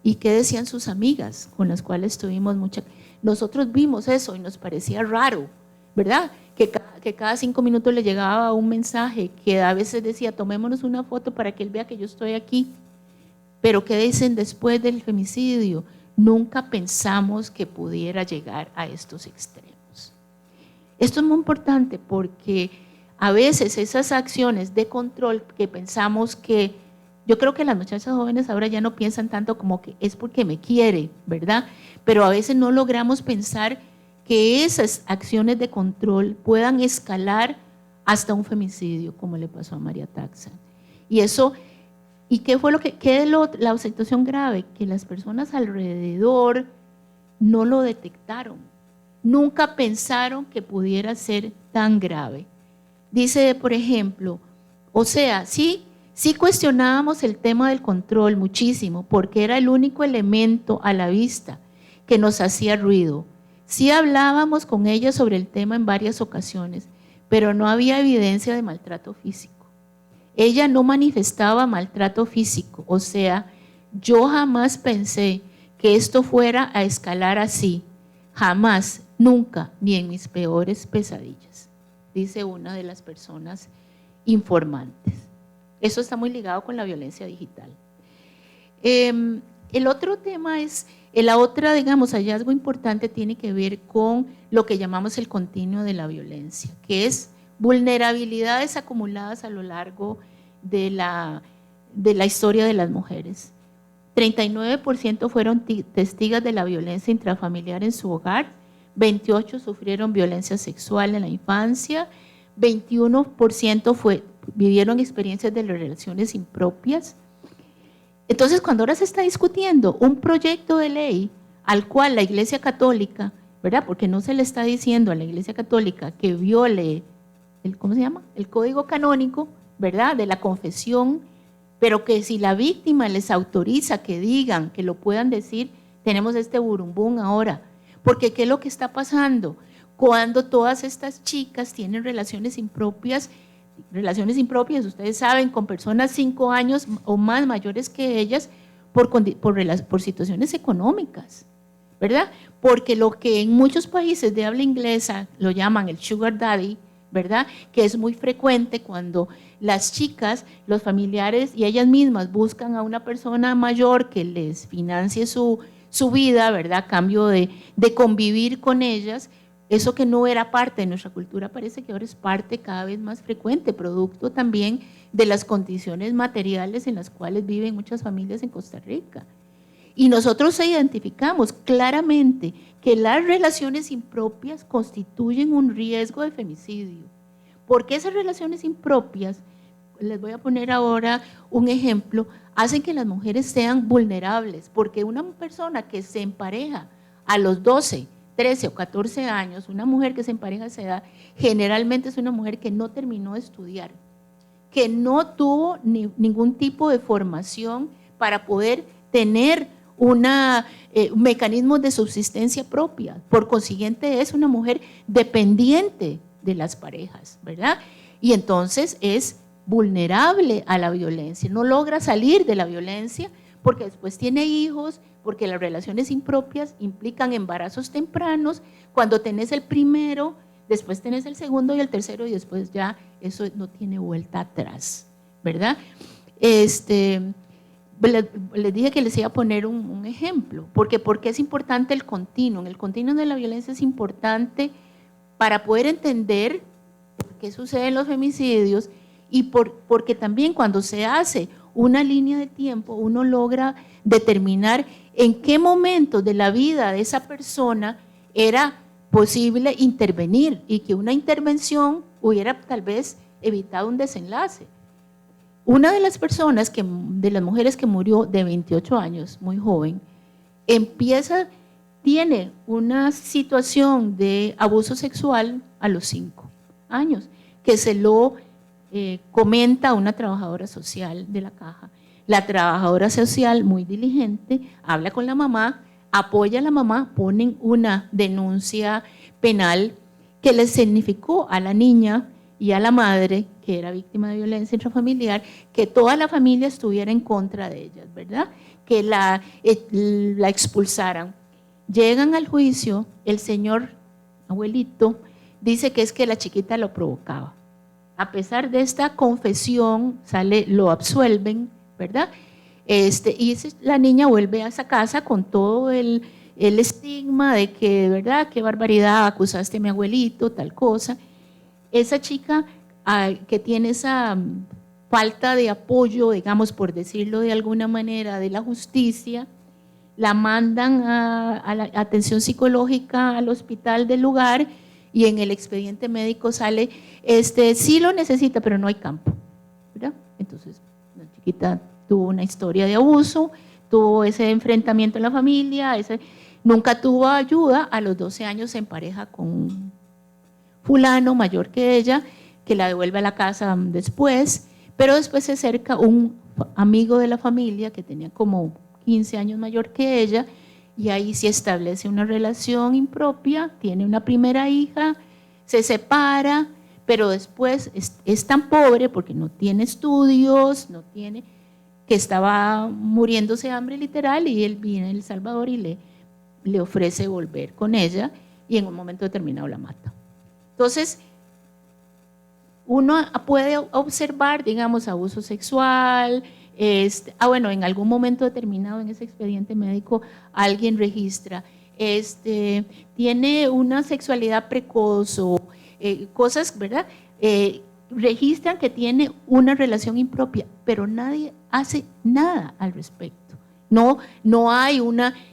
Speaker 2: ¿Y qué decían sus amigas con las cuales tuvimos nosotros vimos eso y nos parecía raro, ¿verdad? Que cada 5 minutos le llegaba un mensaje que a veces decía, tomémonos una foto para que él vea que yo estoy aquí. Pero ¿qué dicen después del femicidio? Nunca pensamos que pudiera llegar a estos extremos. Esto es muy importante porque a veces esas acciones de control que pensamos que, yo creo que las muchachas jóvenes ahora ya no piensan tanto como que es porque me quiere, ¿verdad? Pero a veces no logramos pensar que esas acciones de control puedan escalar hasta un femicidio, como le pasó a María Taxan. ¿Y qué fue la situación grave? Que las personas alrededor no lo detectaron, nunca pensaron que pudiera ser tan grave. Dice, por ejemplo, o sea, sí cuestionábamos el tema del control muchísimo, porque era el único elemento a la vista que nos hacía ruido. Sí hablábamos con ella sobre el tema en varias ocasiones, pero no había evidencia de maltrato físico. Ella no manifestaba maltrato físico, o sea, yo jamás pensé que esto fuera a escalar así, jamás, nunca, ni en mis peores pesadillas, dice una de las personas informantes. Eso está muy ligado con la violencia digital. El otro tema es, digamos, hallazgo importante tiene que ver con lo que llamamos el continuo de la violencia, que es vulnerabilidades acumuladas a lo largo de la historia de las mujeres. 39% fueron testigos de la violencia intrafamiliar en su hogar, 28% sufrieron violencia sexual en la infancia, 21% vivieron experiencias de relaciones impropias. Entonces, cuando ahora se está discutiendo un proyecto de ley al cual la Iglesia Católica, ¿verdad? Porque no se le está diciendo a la Iglesia Católica que viole ¿cómo se llama? El código canónico, ¿verdad? De la confesión, pero que si la víctima les autoriza que digan, que lo puedan decir, tenemos este burumbum ahora. Porque ¿qué es lo que está pasando? Cuando todas estas chicas tienen relaciones impropias, ustedes saben, con personas 5 años o más mayores que ellas, por situaciones económicas, ¿verdad? Porque lo que en muchos países de habla inglesa lo llaman el sugar daddy, ¿verdad? Que es muy frecuente cuando las chicas, los familiares y ellas mismas buscan a una persona mayor que les financie su vida, ¿verdad? A cambio de convivir con ellas. Eso que no era parte de nuestra cultura parece que ahora es parte cada vez más frecuente, producto también de las condiciones materiales en las cuales viven muchas familias en Costa Rica. Y nosotros identificamos claramente que las relaciones impropias constituyen un riesgo de femicidio. Porque esas relaciones impropias, les voy a poner ahora un ejemplo, hacen que las mujeres sean vulnerables, porque una persona que se empareja a los 12, 13 o 14 años, una mujer que se empareja a esa edad, generalmente es una mujer que no terminó de estudiar, que no tuvo ningún tipo de formación para poder tener mecanismos de subsistencia propia. Por consiguiente, es una mujer dependiente de las parejas, ¿verdad? Y entonces es vulnerable a la violencia, no logra salir de la violencia porque después tiene hijos, porque las relaciones impropias implican embarazos tempranos. Cuando tenés el primero, después tenés el segundo y el tercero, y después ya eso no tiene vuelta atrás, ¿verdad? Les dije que les iba a poner un ejemplo, porque es importante el continuum. El continuum de la violencia es importante para poder entender por qué suceden los femicidios y porque también cuando se hace una línea de tiempo, uno logra determinar en qué momento de la vida de esa persona era posible intervenir y que una intervención hubiera tal vez evitado un desenlace. Una de las personas, de las mujeres que murió de 28 años, muy joven, tiene una situación de abuso sexual a los 5 años, que se lo comenta una trabajadora social de la caja. La trabajadora social, muy diligente, habla con la mamá, apoya a la mamá, ponen una denuncia penal que le significó a la niña y a la madre, que era víctima de violencia intrafamiliar, que toda la familia estuviera en contra de ellas, ¿verdad? Que la expulsaran. Llegan al juicio, el señor abuelito dice que es que la chiquita lo provocaba. A pesar de esta confesión, lo absuelven, ¿verdad? Y la niña vuelve a esa casa con todo el estigma de que, ¿verdad? Qué barbaridad, acusaste a mi abuelito, tal cosa. Esa chica que tiene esa falta de apoyo, digamos, por decirlo de alguna manera, de la justicia, la mandan a la atención psicológica al hospital del lugar y en el expediente médico sale, sí lo necesita, pero no hay campo, ¿verdad? Entonces, la chiquita tuvo una historia de abuso, tuvo ese enfrentamiento en la familia, nunca tuvo ayuda, a los 12 años se empareja con un fulano mayor que ella, que la devuelve a la casa después, pero después se acerca un amigo de la familia que tenía como 15 años mayor que ella, y ahí se establece una relación impropia, tiene una primera hija, se separa, pero después es tan pobre porque no tiene estudios, que estaba muriéndose de hambre literal, y él viene a El Salvador y le ofrece volver con ella, y en un momento determinado la mata. Entonces, uno puede observar, digamos, abuso sexual, bueno, en algún momento determinado en ese expediente médico alguien registra, tiene una sexualidad precoz o cosas, ¿verdad? Registran que tiene una relación impropia, pero nadie hace nada al respecto. No hay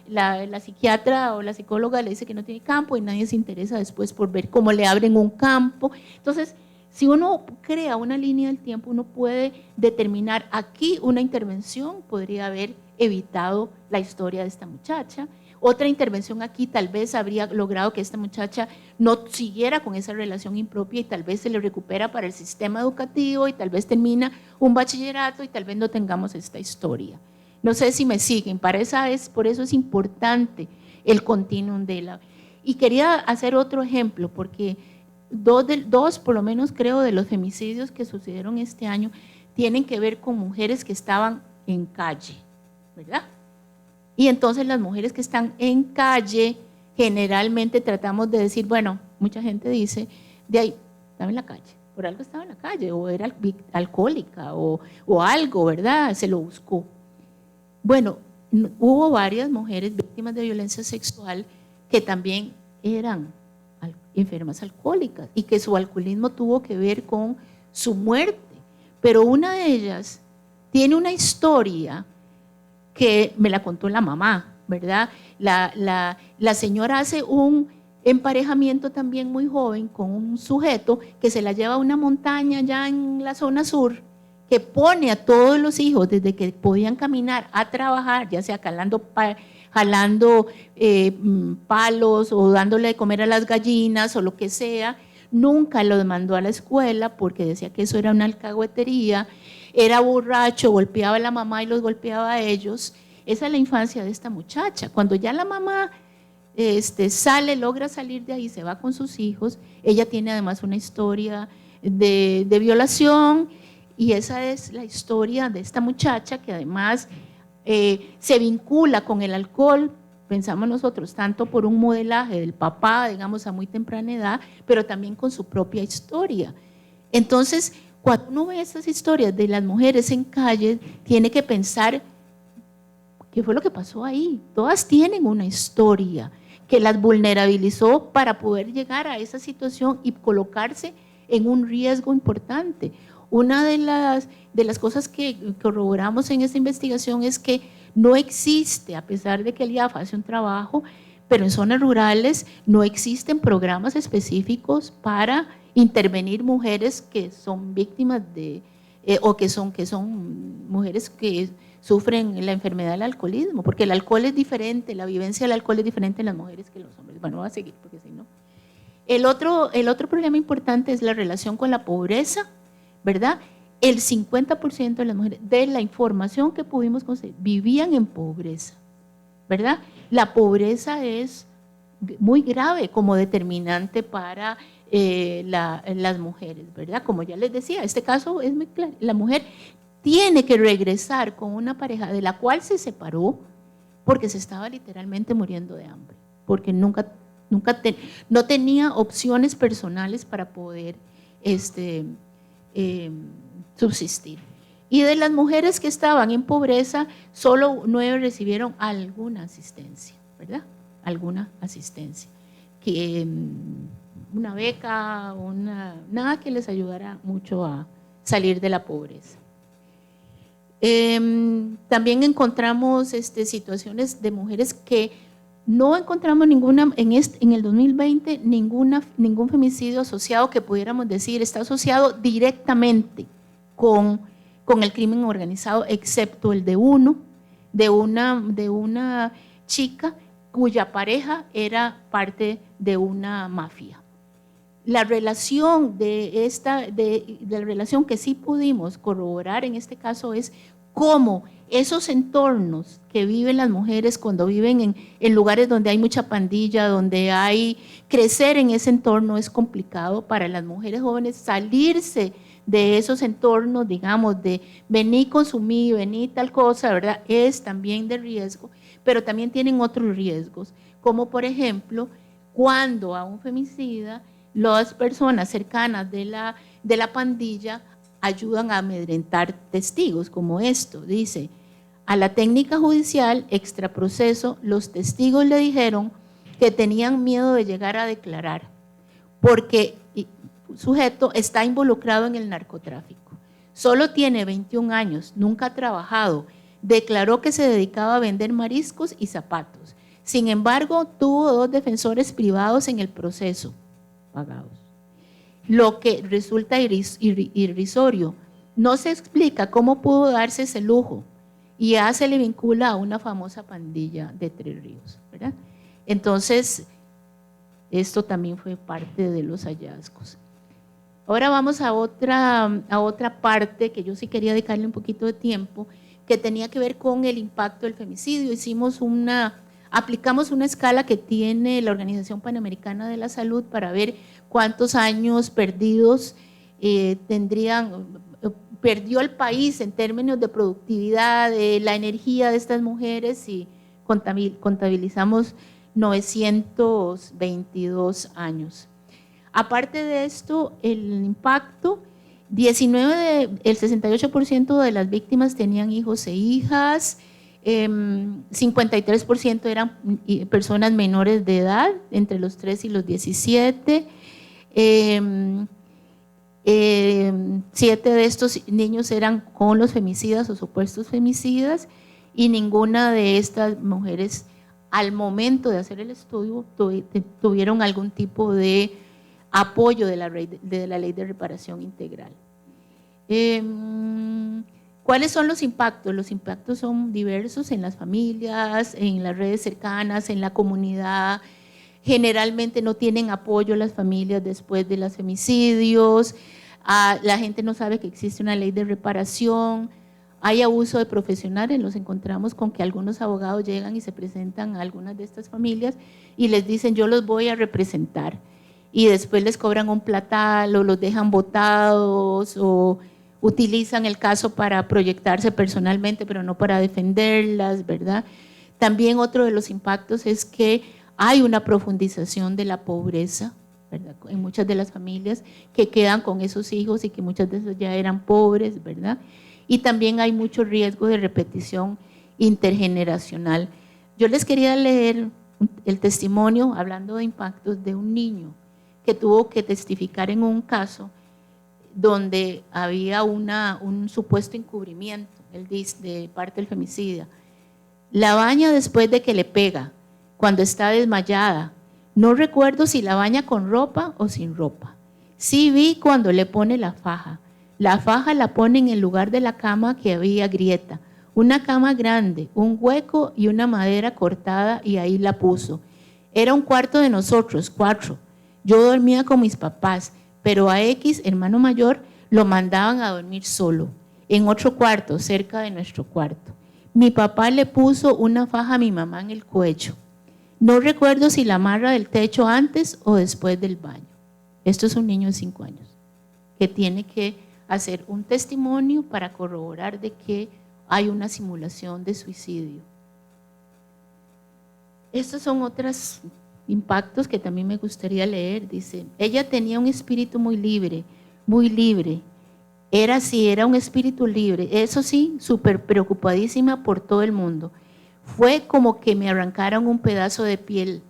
Speaker 2: la psiquiatra o la psicóloga le dice que no tiene campo y nadie se interesa después por ver cómo le abren un campo. Entonces, si uno crea una línea del tiempo, uno puede determinar aquí una intervención podría haber evitado la historia de esta muchacha. Otra intervención aquí tal vez habría logrado que esta muchacha no siguiera con esa relación impropia y tal vez se le recupera para el sistema educativo y tal vez termina un bachillerato y tal vez no tengamos esta historia. No sé si me siguen, por eso es importante el continuum Y quería hacer otro ejemplo, porque dos por lo menos creo de los femicidios que sucedieron este año tienen que ver con mujeres que estaban en calle, ¿verdad? Y entonces las mujeres que están en calle, generalmente tratamos de decir, bueno, mucha gente dice, de ahí, estaba en la calle, por algo estaba en la calle, o era alcohólica, o algo, ¿verdad? Se lo buscó. Bueno, hubo varias mujeres víctimas de violencia sexual que también eran enfermas alcohólicas y que su alcoholismo tuvo que ver con su muerte. Pero una de ellas tiene una historia que me la contó la mamá, ¿verdad? La señora hace un emparejamiento también muy joven con un sujeto que se la lleva a una montaña allá en la zona sur, que pone a todos los hijos desde que podían caminar a trabajar, ya sea jalando palos o dándole de comer a las gallinas o lo que sea. Nunca los mandó a la escuela porque decía que eso era una alcahuetería, era borracho, golpeaba a la mamá y los golpeaba a ellos. Esa es la infancia de esta muchacha. Cuando ya la mamá logra salir de ahí, se va con sus hijos, ella tiene además una historia de violación, y esa es la historia de esta muchacha que además se vincula con el alcohol, pensamos nosotros, tanto por un modelaje del papá, digamos, a muy temprana edad, pero también con su propia historia. Entonces, cuando uno ve estas historias de las mujeres en calle, tiene que pensar qué fue lo que pasó ahí. Todas tienen una historia que las vulnerabilizó para poder llegar a esa situación y colocarse en un riesgo importante. Una de las cosas que corroboramos en esta investigación es que no existe, a pesar de que el IAF hace un trabajo, pero en zonas rurales no existen programas específicos para intervenir mujeres que son víctimas de, o que son mujeres que sufren la enfermedad del alcoholismo, porque el alcohol es diferente, la vivencia del alcohol es diferente en las mujeres que en los hombres. Bueno, voy a seguir porque si no. El otro problema importante es la relación con la pobreza, ¿verdad? El 50% de las mujeres, de la información que pudimos conseguir, vivían en pobreza, ¿verdad? La pobreza es muy grave como determinante para las mujeres, ¿verdad? Como ya les decía, este caso es muy claro. La mujer tiene que regresar con una pareja de la cual se separó porque se estaba literalmente muriendo de hambre, porque no tenía opciones personales para poder subsistir. Y de las mujeres que estaban en pobreza, solo 9 recibieron alguna asistencia, ¿verdad? Alguna asistencia. Una beca, nada que les ayudara mucho a salir de la pobreza. También encontramos situaciones de mujeres que no encontramos ninguna, en el 2020, ningún femicidio asociado que pudiéramos decir está asociado directamente con el crimen organizado, excepto el de una chica cuya pareja era parte de una mafia. La relación la relación que sí pudimos corroborar en este caso es cómo esos entornos que viven las mujeres cuando viven en lugares donde hay mucha pandilla, donde crecer en ese entorno es complicado para las mujeres jóvenes, salirse de esos entornos, digamos, de vení, consumí, vení tal cosa, ¿verdad? Es también de riesgo, pero también tienen otros riesgos, como por ejemplo, cuando a un femicida, las personas cercanas de la pandilla ayudan a amedrentar testigos, como esto, dice, a la técnica judicial extraproceso, los testigos le dijeron que tenían miedo de llegar a declarar, porque el sujeto está involucrado en el narcotráfico, solo tiene 21 años, nunca ha trabajado, declaró que se dedicaba a vender mariscos y zapatos, sin embargo, tuvo 2 defensores privados en el proceso, pagados. Lo que resulta irrisorio. No se explica cómo pudo darse ese lujo y ya se le vincula a una famosa pandilla de Tres Ríos, ¿verdad? Entonces, esto también fue parte de los hallazgos. Ahora vamos a otra parte que yo sí quería dedicarle un poquito de tiempo, que tenía que ver con el impacto del femicidio. Aplicamos una escala que tiene la Organización Panamericana de la Salud para ver cuántos años perdidos perdió el país en términos de productividad, de la energía de estas mujeres y contabilizamos 922 años. Aparte de esto, el impacto, el 68% de las víctimas tenían hijos e hijas, 53% eran personas menores de edad, entre los 3 y los 17, 7 de estos niños eran con los femicidas o supuestos femicidas, y ninguna de estas mujeres al momento de hacer el estudio tuvieron algún tipo de apoyo de la ley de reparación integral. ¿Cuáles son los impactos? Los impactos son diversos en las familias, en las redes cercanas, en la comunidad. Generalmente no tienen apoyo las familias después de los femicidios. La gente no sabe que existe una ley de reparación. Hay abuso de profesionales. Nos encontramos con que algunos abogados llegan y se presentan a algunas de estas familias y les dicen: yo los voy a representar, y después les cobran un platal o los dejan botados o utilizan el caso para proyectarse personalmente, pero no para defenderlas, ¿verdad? También otro de los impactos es que hay una profundización de la pobreza, ¿verdad? En muchas de las familias que quedan con esos hijos y que muchas de esas ya eran pobres, ¿verdad? Y también hay mucho riesgo de repetición intergeneracional. Yo les quería leer el testimonio, hablando de impactos, de un niño que tuvo que testificar en un caso donde había un supuesto encubrimiento, él dice, de parte del femicida. La baña después de que le pega, cuando está desmayada. No recuerdo si la baña con ropa o sin ropa. Sí vi cuando le pone la faja. La faja la pone en el lugar de la cama que había grieta. Una cama grande, un hueco y una madera cortada, y ahí la puso. Era un cuarto de nosotros, 4. Yo dormía con mis papás, pero a X, hermano mayor, lo mandaban a dormir solo, en otro cuarto, cerca de nuestro cuarto. Mi papá le puso una faja a mi mamá en el cuello. No recuerdo si la amarra del techo antes o después del baño. Esto es un niño de 5 años que tiene que hacer un testimonio para corroborar de que hay una simulación de suicidio. Estos son otros impactos que también me gustaría leer. Dice: ella tenía un espíritu muy libre, muy libre. Era un espíritu libre. Eso sí, súper preocupadísima por todo el mundo. Fue como que me arrancaran un pedazo de piel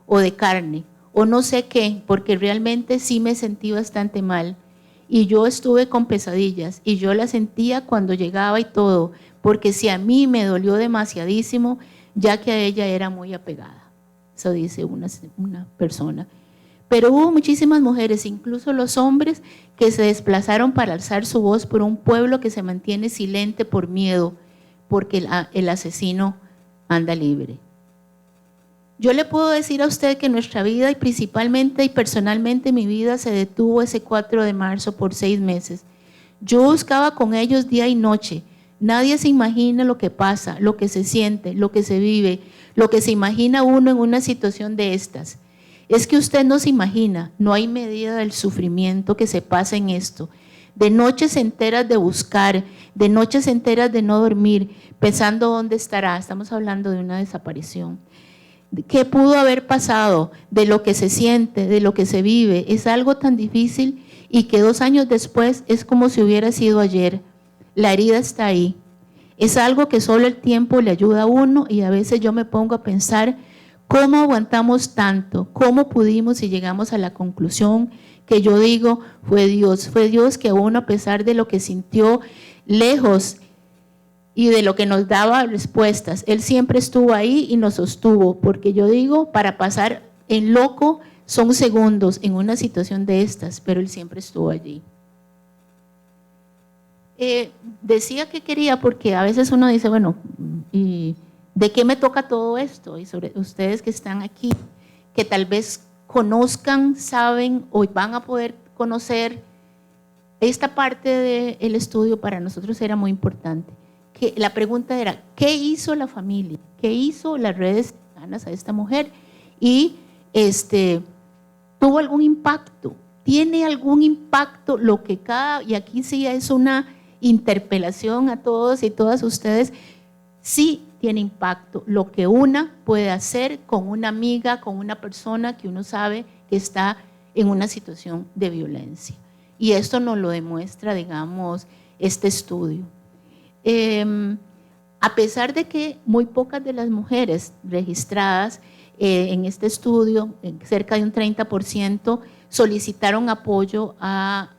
Speaker 2: o de carne o no sé qué, porque realmente sí me sentí bastante mal. Y yo estuve con pesadillas y yo las sentía cuando llegaba y todo, porque si a mí me dolió demasiadísimo, ya que a ella era muy apegada. Eso dice una persona. Pero hubo muchísimas mujeres, incluso los hombres, que se desplazaron para alzar su voz por un pueblo que se mantiene silente por miedo, porque el asesino anda libre. Yo le puedo decir a usted que nuestra vida, y principalmente y personalmente mi vida, se detuvo ese 4 de marzo por 6 meses. Yo buscaba con ellos día y noche. Nadie se imagina lo que pasa, lo que se siente, lo que se vive, lo que se imagina uno en una situación de estas. Es que usted no se imagina, no hay medida del sufrimiento que se pasa en esto. De noches enteras de buscar, de noches enteras de no dormir, pensando dónde estará. Estamos hablando de una desaparición. ¿Qué pudo haber pasado? De lo que se siente, de lo que se vive. Es algo tan difícil y que 2 años después es como si hubiera sido ayer. La herida está ahí. Es algo que solo el tiempo le ayuda a uno, y a veces yo me pongo a pensar cómo aguantamos tanto, cómo pudimos y llegamos a la conclusión que yo digo fue Dios que aún a pesar de lo que sintió lejos y de lo que nos daba respuestas, Él siempre estuvo ahí y nos sostuvo, porque yo digo, para pasar en loco son segundos en una situación de estas, pero Él siempre estuvo allí. Decía que quería, porque a veces uno dice, bueno, ¿y de qué me toca todo esto? Y sobre ustedes que están aquí, que tal vez conozcan, saben o van a poder conocer, esta parte del estudio para nosotros era muy importante. Que la pregunta era, ¿qué hizo la familia? ¿Qué hizo las redes cercanas a esta mujer? Y ¿tuvo algún impacto? ¿Tiene algún impacto lo que y aquí sí es una interpelación a todos y todas ustedes, sí tiene impacto lo que una puede hacer con una amiga, con una persona que uno sabe que está en una situación de violencia. Y esto nos lo demuestra, digamos, este estudio. A pesar de que muy pocas de las mujeres registradas en este estudio, cerca de un 30%, solicitaron apoyo a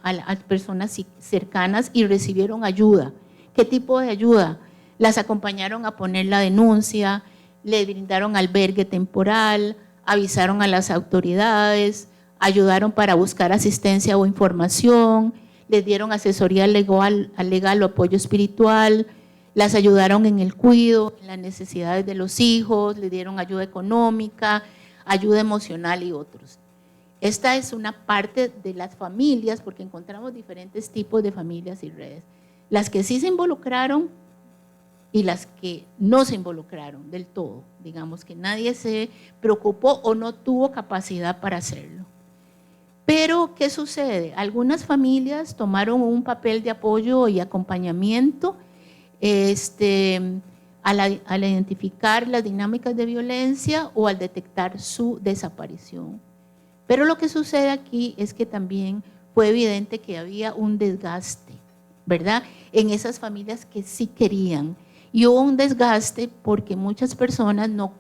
Speaker 2: personas cercanas y recibieron ayuda. ¿Qué tipo de ayuda? Las acompañaron a poner la denuncia, le brindaron albergue temporal, avisaron a las autoridades, ayudaron para buscar asistencia o información, les dieron asesoría legal o apoyo espiritual, las ayudaron en el cuidado, en las necesidades de los hijos, les dieron ayuda económica, ayuda emocional y otros. Esta es una parte de las familias, porque encontramos diferentes tipos de familias y redes. Las que sí se involucraron y las que no se involucraron del todo, digamos que nadie se preocupó o no tuvo capacidad para hacerlo. Pero, ¿qué sucede? Algunas familias tomaron un papel de apoyo y acompañamiento al identificar las dinámicas de violencia o al detectar su desaparición. Pero lo que sucede aquí es que también fue evidente que había un desgaste, ¿verdad? En esas familias que sí querían. Y hubo un desgaste porque muchas personas no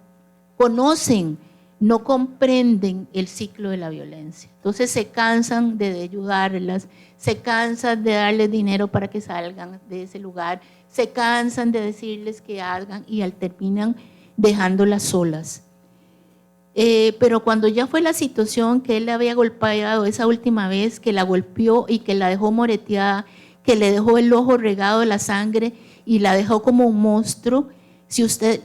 Speaker 2: conocen, no comprenden el ciclo de la violencia. Entonces se cansan de ayudarlas, se cansan de darles dinero para que salgan de ese lugar, se cansan de decirles que hagan y terminan dejándolas solas. Pero cuando ya fue la situación que él le había golpeado esa última vez, que la golpeó y que la dejó moreteada, que le dejó el ojo regado de la sangre y la dejó como un monstruo, si usted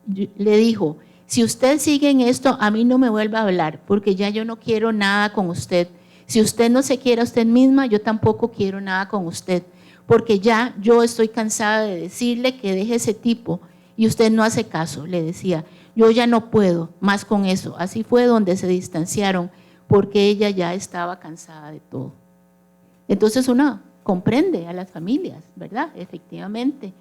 Speaker 2: le dijo, si usted sigue en esto, a mí no me vuelva a hablar, porque ya yo no quiero nada con usted. Si usted no se quiere a usted misma, yo tampoco quiero nada con usted, porque ya yo estoy cansada de decirle que deje ese tipo y usted no hace caso, le decía. Yo ya no puedo más con eso. Así fue donde se distanciaron, porque ella ya estaba cansada de todo. Entonces uno comprende a las familias, ¿verdad? Efectivamente.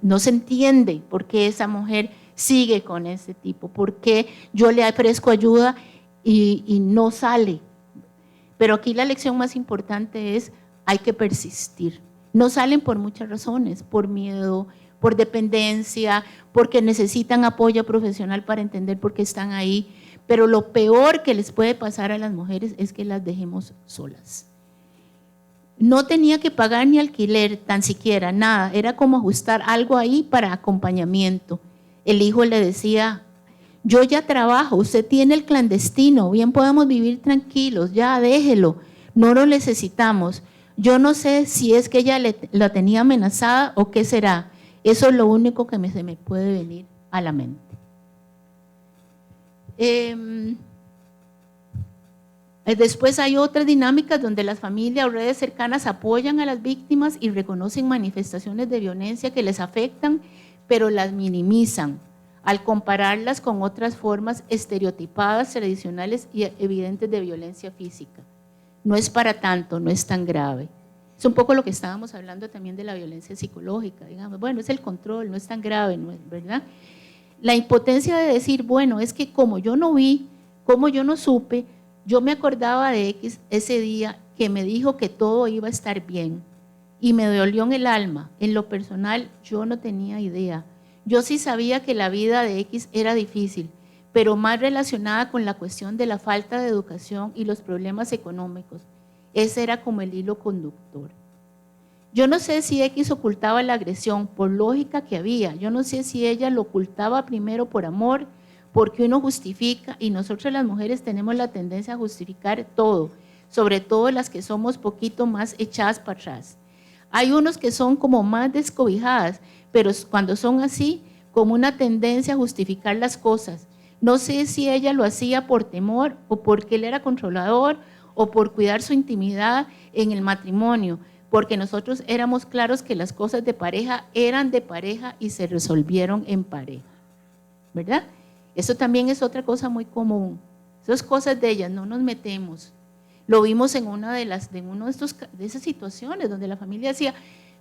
Speaker 2: No se entiende por qué esa mujer sigue con ese tipo, por qué yo le ofrezco ayuda y no sale. Pero aquí la lección más importante es, hay que persistir. No salen por muchas razones, por miedo, por dependencia, porque necesitan apoyo profesional para entender por qué están ahí, pero lo peor que les puede pasar a las mujeres es que las dejemos solas. No tenía que pagar ni alquiler, tan siquiera, nada, era como ajustar algo ahí para acompañamiento. El hijo le decía, yo ya trabajo, usted tiene el clandestino, bien podemos vivir tranquilos, ya déjelo, no lo necesitamos. Yo no sé si es que ella la tenía amenazada o qué será. Eso es lo único que se me puede venir a la mente. Después hay otras dinámicas donde las familias o redes cercanas apoyan a las víctimas y reconocen manifestaciones de violencia que les afectan, pero las minimizan al compararlas con otras formas estereotipadas, tradicionales y evidentes de violencia física. No es para tanto, no es tan grave. Es un poco lo que estábamos hablando también de la violencia psicológica, digamos, bueno, es el control, no es tan grave, ¿no es verdad? La impotencia de decir, bueno, es que como yo no vi, como yo no supe, yo me acordaba de X ese día que me dijo que todo iba a estar bien y me dolió en el alma. En lo personal, yo no tenía idea. Yo sí sabía que la vida de X era difícil, pero más relacionada con la cuestión de la falta de educación y los problemas económicos. Ese era como el hilo conductor. Yo no sé si X ocultaba la agresión por lógica que había. Yo no sé si ella lo ocultaba primero por amor, porque uno justifica, y nosotros las mujeres tenemos la tendencia a justificar todo, sobre todo las que somos poquito más echadas para atrás. Hay unos que son como más descobijadas, pero cuando son así, como una tendencia a justificar las cosas. No sé si ella lo hacía por temor o porque él era controlador o por cuidar su intimidad en el matrimonio, porque nosotros éramos claros que las cosas de pareja eran de pareja y se resolvieron en pareja, ¿verdad? Eso también es otra cosa muy común. Esas cosas de ellas no nos metemos. Lo vimos en una de esas situaciones donde la familia decía,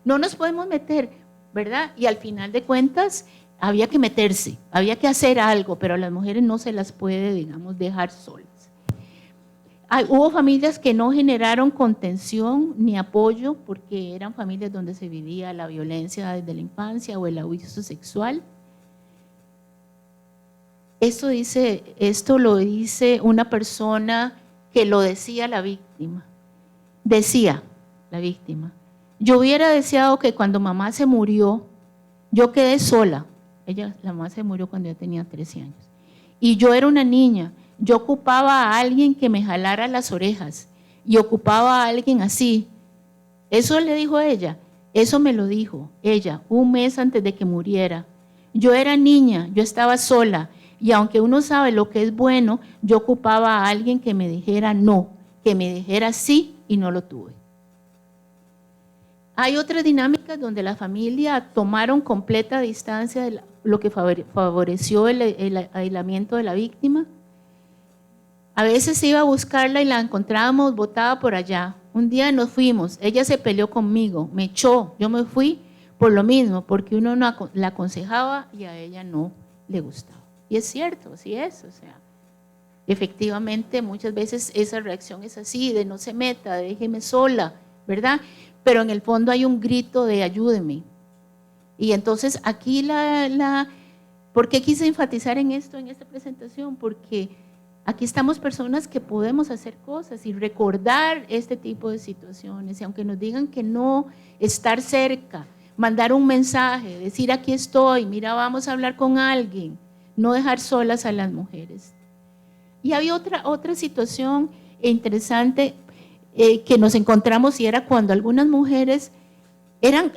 Speaker 2: no nos podemos meter, ¿verdad? Y al final de cuentas, había que meterse, había que hacer algo, pero a las mujeres no se las puede, digamos, dejar solas. Hubo familias que no generaron contención ni apoyo porque eran familias donde se vivía la violencia desde la infancia o el abuso sexual. Esto lo dice una persona que lo decía la víctima. Decía la víctima: yo hubiera deseado que cuando mamá se murió, yo quedé sola. La mamá se murió cuando yo tenía 13 años. Y yo era una niña. Yo ocupaba a alguien que me jalara las orejas y ocupaba a alguien así. Eso le dijo ella. Eso me lo dijo ella un mes antes de que muriera. Yo era niña, yo estaba sola y aunque uno sabe lo que es bueno, yo ocupaba a alguien que me dijera no, que me dijera sí y no lo tuve. Hay otras dinámicas donde la familia tomaron completa distancia de lo que favoreció el aislamiento de la víctima. A veces iba a buscarla y la encontrábamos botada por allá. Un día nos fuimos, ella se peleó conmigo, me echó, yo me fui por lo mismo, porque uno no la aconsejaba y a ella no le gustaba. Y es cierto, así es, o sea, efectivamente muchas veces esa reacción es así, de no se meta, déjeme sola, ¿verdad? Pero en el fondo hay un grito de ayúdeme. Y entonces aquí ¿por qué quise enfatizar en esto, en esta presentación? Porque aquí estamos personas que podemos hacer cosas y recordar este tipo de situaciones. Y aunque nos digan que no, estar cerca, mandar un mensaje, decir aquí estoy, mira, vamos a hablar con alguien, no dejar solas a las mujeres. Y había otra situación interesante que nos encontramos y era cuando algunas mujeres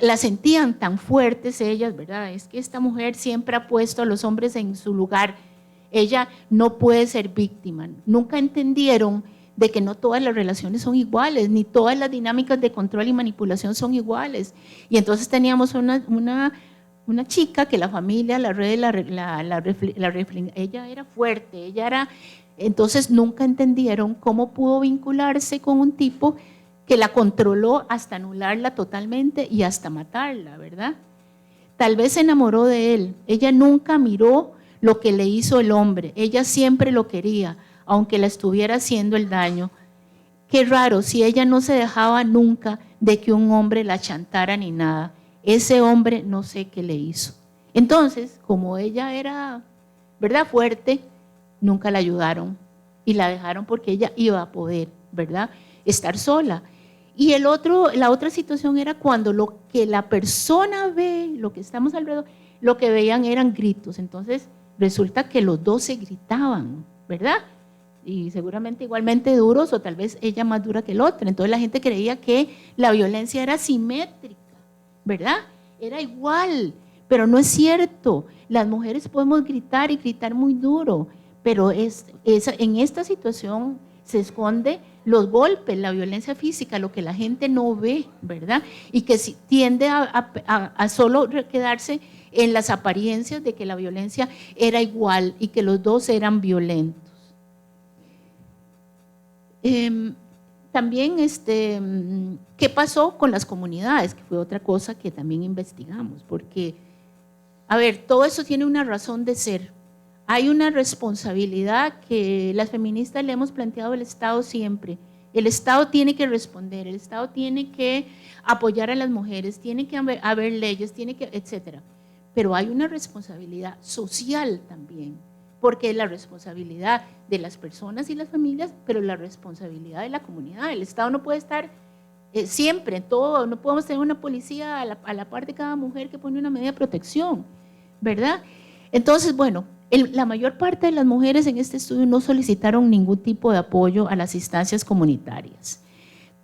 Speaker 2: las sentían tan fuertes ellas, ¿verdad? Es que esta mujer siempre ha puesto a los hombres en su lugar. Ella no puede ser víctima. Nunca entendieron de que no todas las relaciones son iguales, ni todas las dinámicas de control y manipulación son iguales. Y entonces teníamos una chica que la familia, ella era fuerte, entonces nunca entendieron cómo pudo vincularse con un tipo que la controló hasta anularla totalmente y hasta matarla, ¿verdad? Tal vez se enamoró de él. Ella nunca miró lo que le hizo el hombre. Ella siempre lo quería, aunque la estuviera haciendo el daño. Qué raro, si ella no se dejaba nunca de que un hombre la chantara ni nada. Ese hombre no sé qué le hizo. Entonces, como ella era, ¿verdad?, fuerte, nunca la ayudaron y la dejaron porque ella iba a poder, ¿verdad?, estar sola. Y la otra situación era cuando lo que la persona ve, lo que estamos alrededor, lo que veían eran gritos. Entonces resulta que los dos se gritaban, ¿verdad? Y seguramente igualmente duros o tal vez ella más dura que el otro. Entonces la gente creía que la violencia era simétrica, ¿verdad? Era igual, pero no es cierto. Las mujeres podemos gritar y gritar muy duro, pero en esta situación se esconde los golpes, la violencia física, lo que la gente no ve, ¿verdad? Y que tiende a solo quedarse en las apariencias de que la violencia era igual y que los dos eran violentos. También, ¿qué pasó con las comunidades? Que fue otra cosa que también investigamos, porque, a ver, todo eso tiene una razón de ser. Hay una responsabilidad que las feministas le hemos planteado al Estado siempre. El Estado tiene que responder, el Estado tiene que apoyar a las mujeres, tiene que haber leyes, etcétera. Pero hay una responsabilidad social también, porque es la responsabilidad de las personas y las familias, pero la responsabilidad de la comunidad. El Estado no puede estar siempre en todo, no podemos tener una policía a la par de cada mujer que pone una medida de protección, ¿verdad? Entonces, bueno, la mayor parte de las mujeres en este estudio no solicitaron ningún tipo de apoyo a las instancias comunitarias.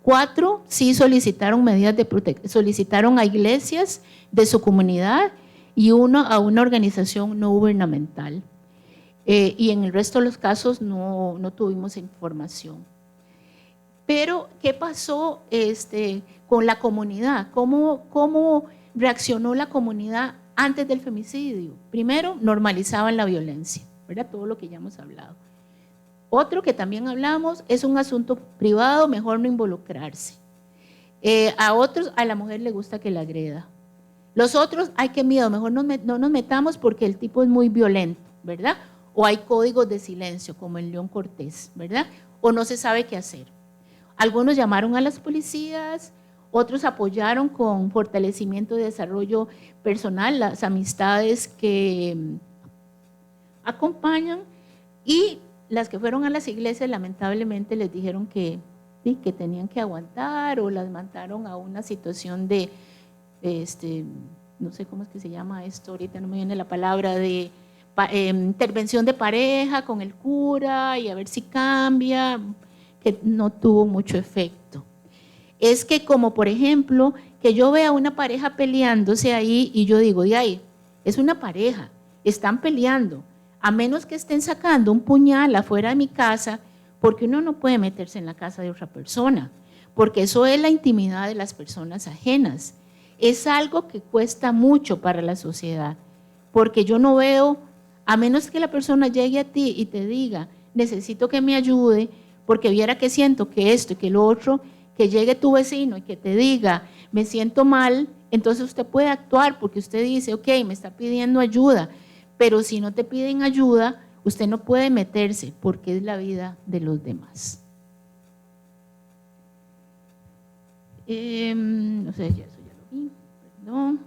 Speaker 2: 4 sí solicitaron medidas de protección, solicitaron a iglesias de su comunidad y 1 a una organización no gubernamental. Y en el resto de los casos no tuvimos información. Pero, ¿qué pasó con la comunidad? ¿Cómo reaccionó la comunidad antes del femicidio? Primero, normalizaban la violencia, ¿verdad? Todo lo que ya hemos hablado. Otro que también hablamos es un asunto privado, mejor no involucrarse. A otros, a la mujer le gusta que la agreda. Los otros, ay, qué miedo, mejor no nos metamos porque el tipo es muy violento, ¿verdad? O hay códigos de silencio, como en León Cortés, ¿verdad? O no se sabe qué hacer. Algunos llamaron a las policías, otros apoyaron con fortalecimiento de desarrollo personal, las amistades que acompañan, y las que fueron a las iglesias lamentablemente les dijeron que tenían que aguantar, o las mandaron a una situación de, no sé cómo es que se llama esto, ahorita no me viene la palabra, de intervención de pareja con el cura y a ver si cambia, que no tuvo mucho efecto. Es que como por ejemplo, que yo vea una pareja peleándose ahí y yo digo, de ahí, es una pareja, están peleando, a menos que estén sacando un puñal afuera de mi casa, porque uno no puede meterse en la casa de otra persona, porque eso es la intimidad de las personas ajenas. Es algo que cuesta mucho para la sociedad, porque yo no veo, a menos que la persona llegue a ti y te diga, necesito que me ayude, porque viera que siento que esto y que lo otro, que llegue tu vecino y que te diga, me siento mal, entonces usted puede actuar, porque usted dice, ok, me está pidiendo ayuda, pero si no te piden ayuda, usted no puede meterse, porque es la vida de los demás. No sé, ya eso ya lo vi, perdón.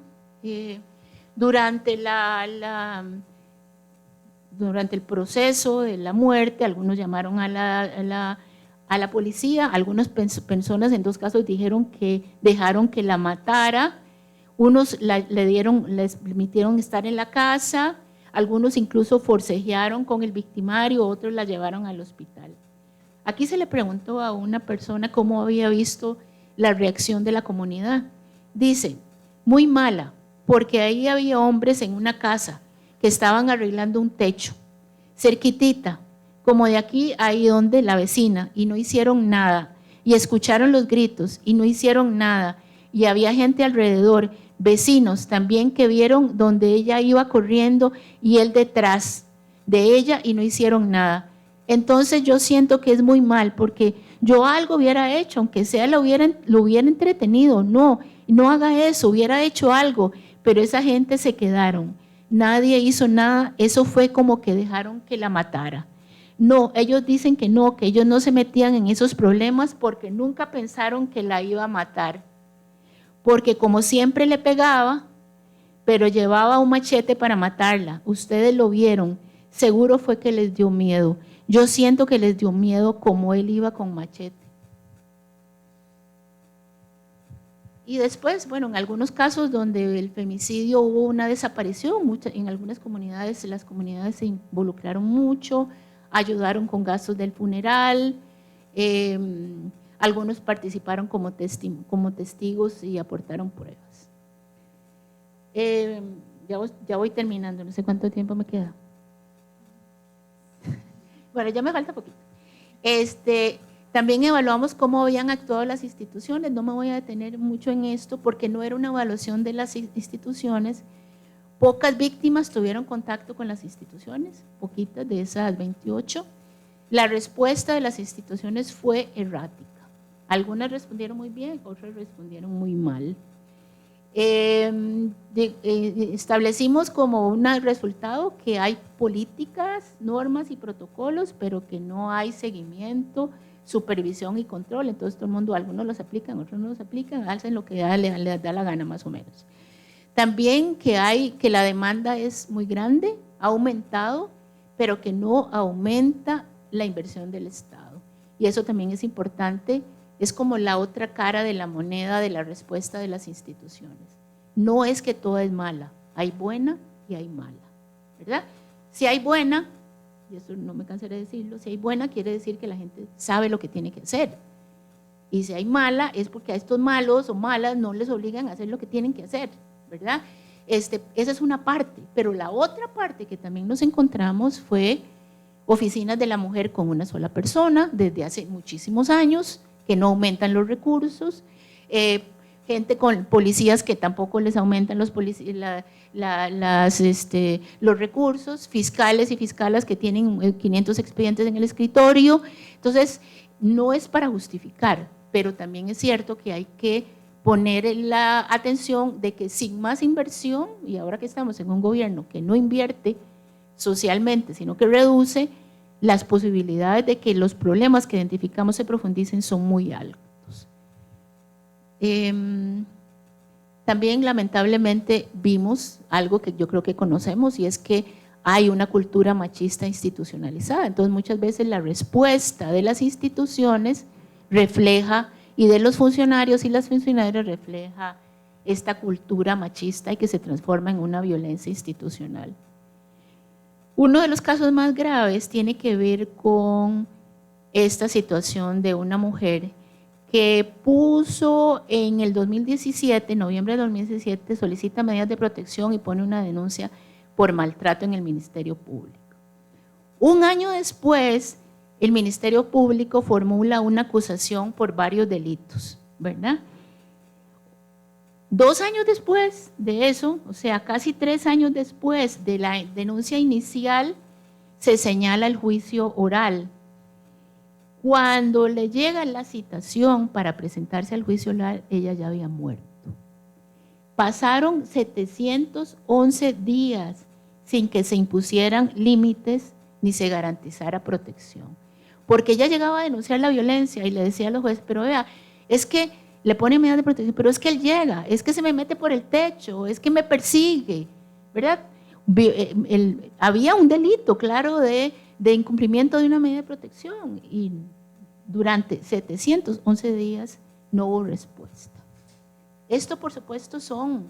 Speaker 2: Durante el proceso de la muerte, algunos llamaron a la policía, algunas personas en dos casos dijeron que dejaron que la matara, unos les permitieron estar en la casa, algunos incluso forcejearon con el victimario, otros la llevaron al hospital. Aquí se le preguntó a una persona cómo había visto la reacción de la comunidad. Dice, muy mala, porque ahí había hombres en una casa que estaban arreglando un techo, cerquitita, como de aquí ahí donde la vecina, y no hicieron nada, y escucharon los gritos y no hicieron nada, y había gente alrededor, vecinos también que vieron donde ella iba corriendo y él detrás de ella y no hicieron nada. Entonces yo siento que es muy mal, porque yo algo hubiera hecho, aunque sea lo hubiera entretenido, no haga eso, hubiera hecho algo, pero esa gente se quedaron, nadie hizo nada, eso fue como que dejaron que la matara. No, ellos dicen que no, que ellos no se metían en esos problemas porque nunca pensaron que la iba a matar, porque como siempre le pegaba, pero llevaba un machete para matarla, ustedes lo vieron, seguro fue que les dio miedo. Yo siento que les dio miedo como él iba con machete. Y después, bueno, en algunos casos donde el femicidio hubo una desaparición, en algunas comunidades, las comunidades se involucraron mucho, ayudaron con gastos del funeral, algunos participaron como testigos y aportaron pruebas. Ya voy terminando, no sé cuánto tiempo me queda. Bueno, ya me falta poquito. También evaluamos cómo habían actuado las instituciones, no me voy a detener mucho en esto porque no era una evaluación de las instituciones. Pocas víctimas tuvieron contacto con las instituciones, poquitas de esas 28. La respuesta de las instituciones fue errática. Algunas respondieron muy bien, otras respondieron muy mal. Establecimos como un resultado que hay políticas, normas y protocolos, pero que no hay seguimiento, supervisión y control. Entonces todo el mundo, algunos los aplican, otros no los aplican, hacen lo que les da la gana más o menos. También que la demanda es muy grande, ha aumentado, pero que no aumenta la inversión del Estado. Y eso también es importante, es como la otra cara de la moneda de la respuesta de las instituciones. No es que toda es mala, hay buena y hay mala, ¿verdad? Si hay buena, y eso no me cansaré de decirlo, si hay buena quiere decir que la gente sabe lo que tiene que hacer. Y si hay mala es porque a estos malos o malas no les obligan a hacer lo que tienen que hacer, ¿verdad? Esa es una parte, pero la otra parte que también nos encontramos fue oficinas de la mujer con una sola persona desde hace muchísimos años, que no aumentan los recursos, gente con policías que tampoco les aumentan los recursos, fiscales y fiscalas que tienen 500 expedientes en el escritorio. Entonces, no es para justificar, pero también es cierto que hay que poner la atención de que sin más inversión, y ahora que estamos en un gobierno que no invierte socialmente, sino que reduce, las posibilidades de que los problemas que identificamos se profundicen son muy altos. También lamentablemente vimos algo que yo creo que conocemos, y es que hay una cultura machista institucionalizada. Entonces muchas veces la respuesta de las instituciones refleja, y de los funcionarios y las funcionarias refleja, esta cultura machista y que se transforma en una violencia institucional. Uno de los casos más graves tiene que ver con esta situación de una mujer que puso en el 2017, noviembre de 2017, solicita medidas de protección y pone una denuncia por maltrato en el Ministerio Público. Un año después, el Ministerio Público formula una acusación por varios delitos, ¿verdad? 2 años después de eso, o sea, casi 3 años después de la denuncia inicial, se señala el juicio oral. Cuando le llega la citación para presentarse al juicio oral, ella ya había muerto. Pasaron 711 días sin que se impusieran límites ni se garantizara protección. Porque ella llegaba a denunciar la violencia y le decía a los jueces, pero vea, es que le pone medidas de protección, pero es que él llega, es que se me mete por el techo, es que me persigue, ¿verdad? Había un delito, claro, de incumplimiento de una medida de protección, y durante 711 días no hubo respuesta. Esto, por supuesto, son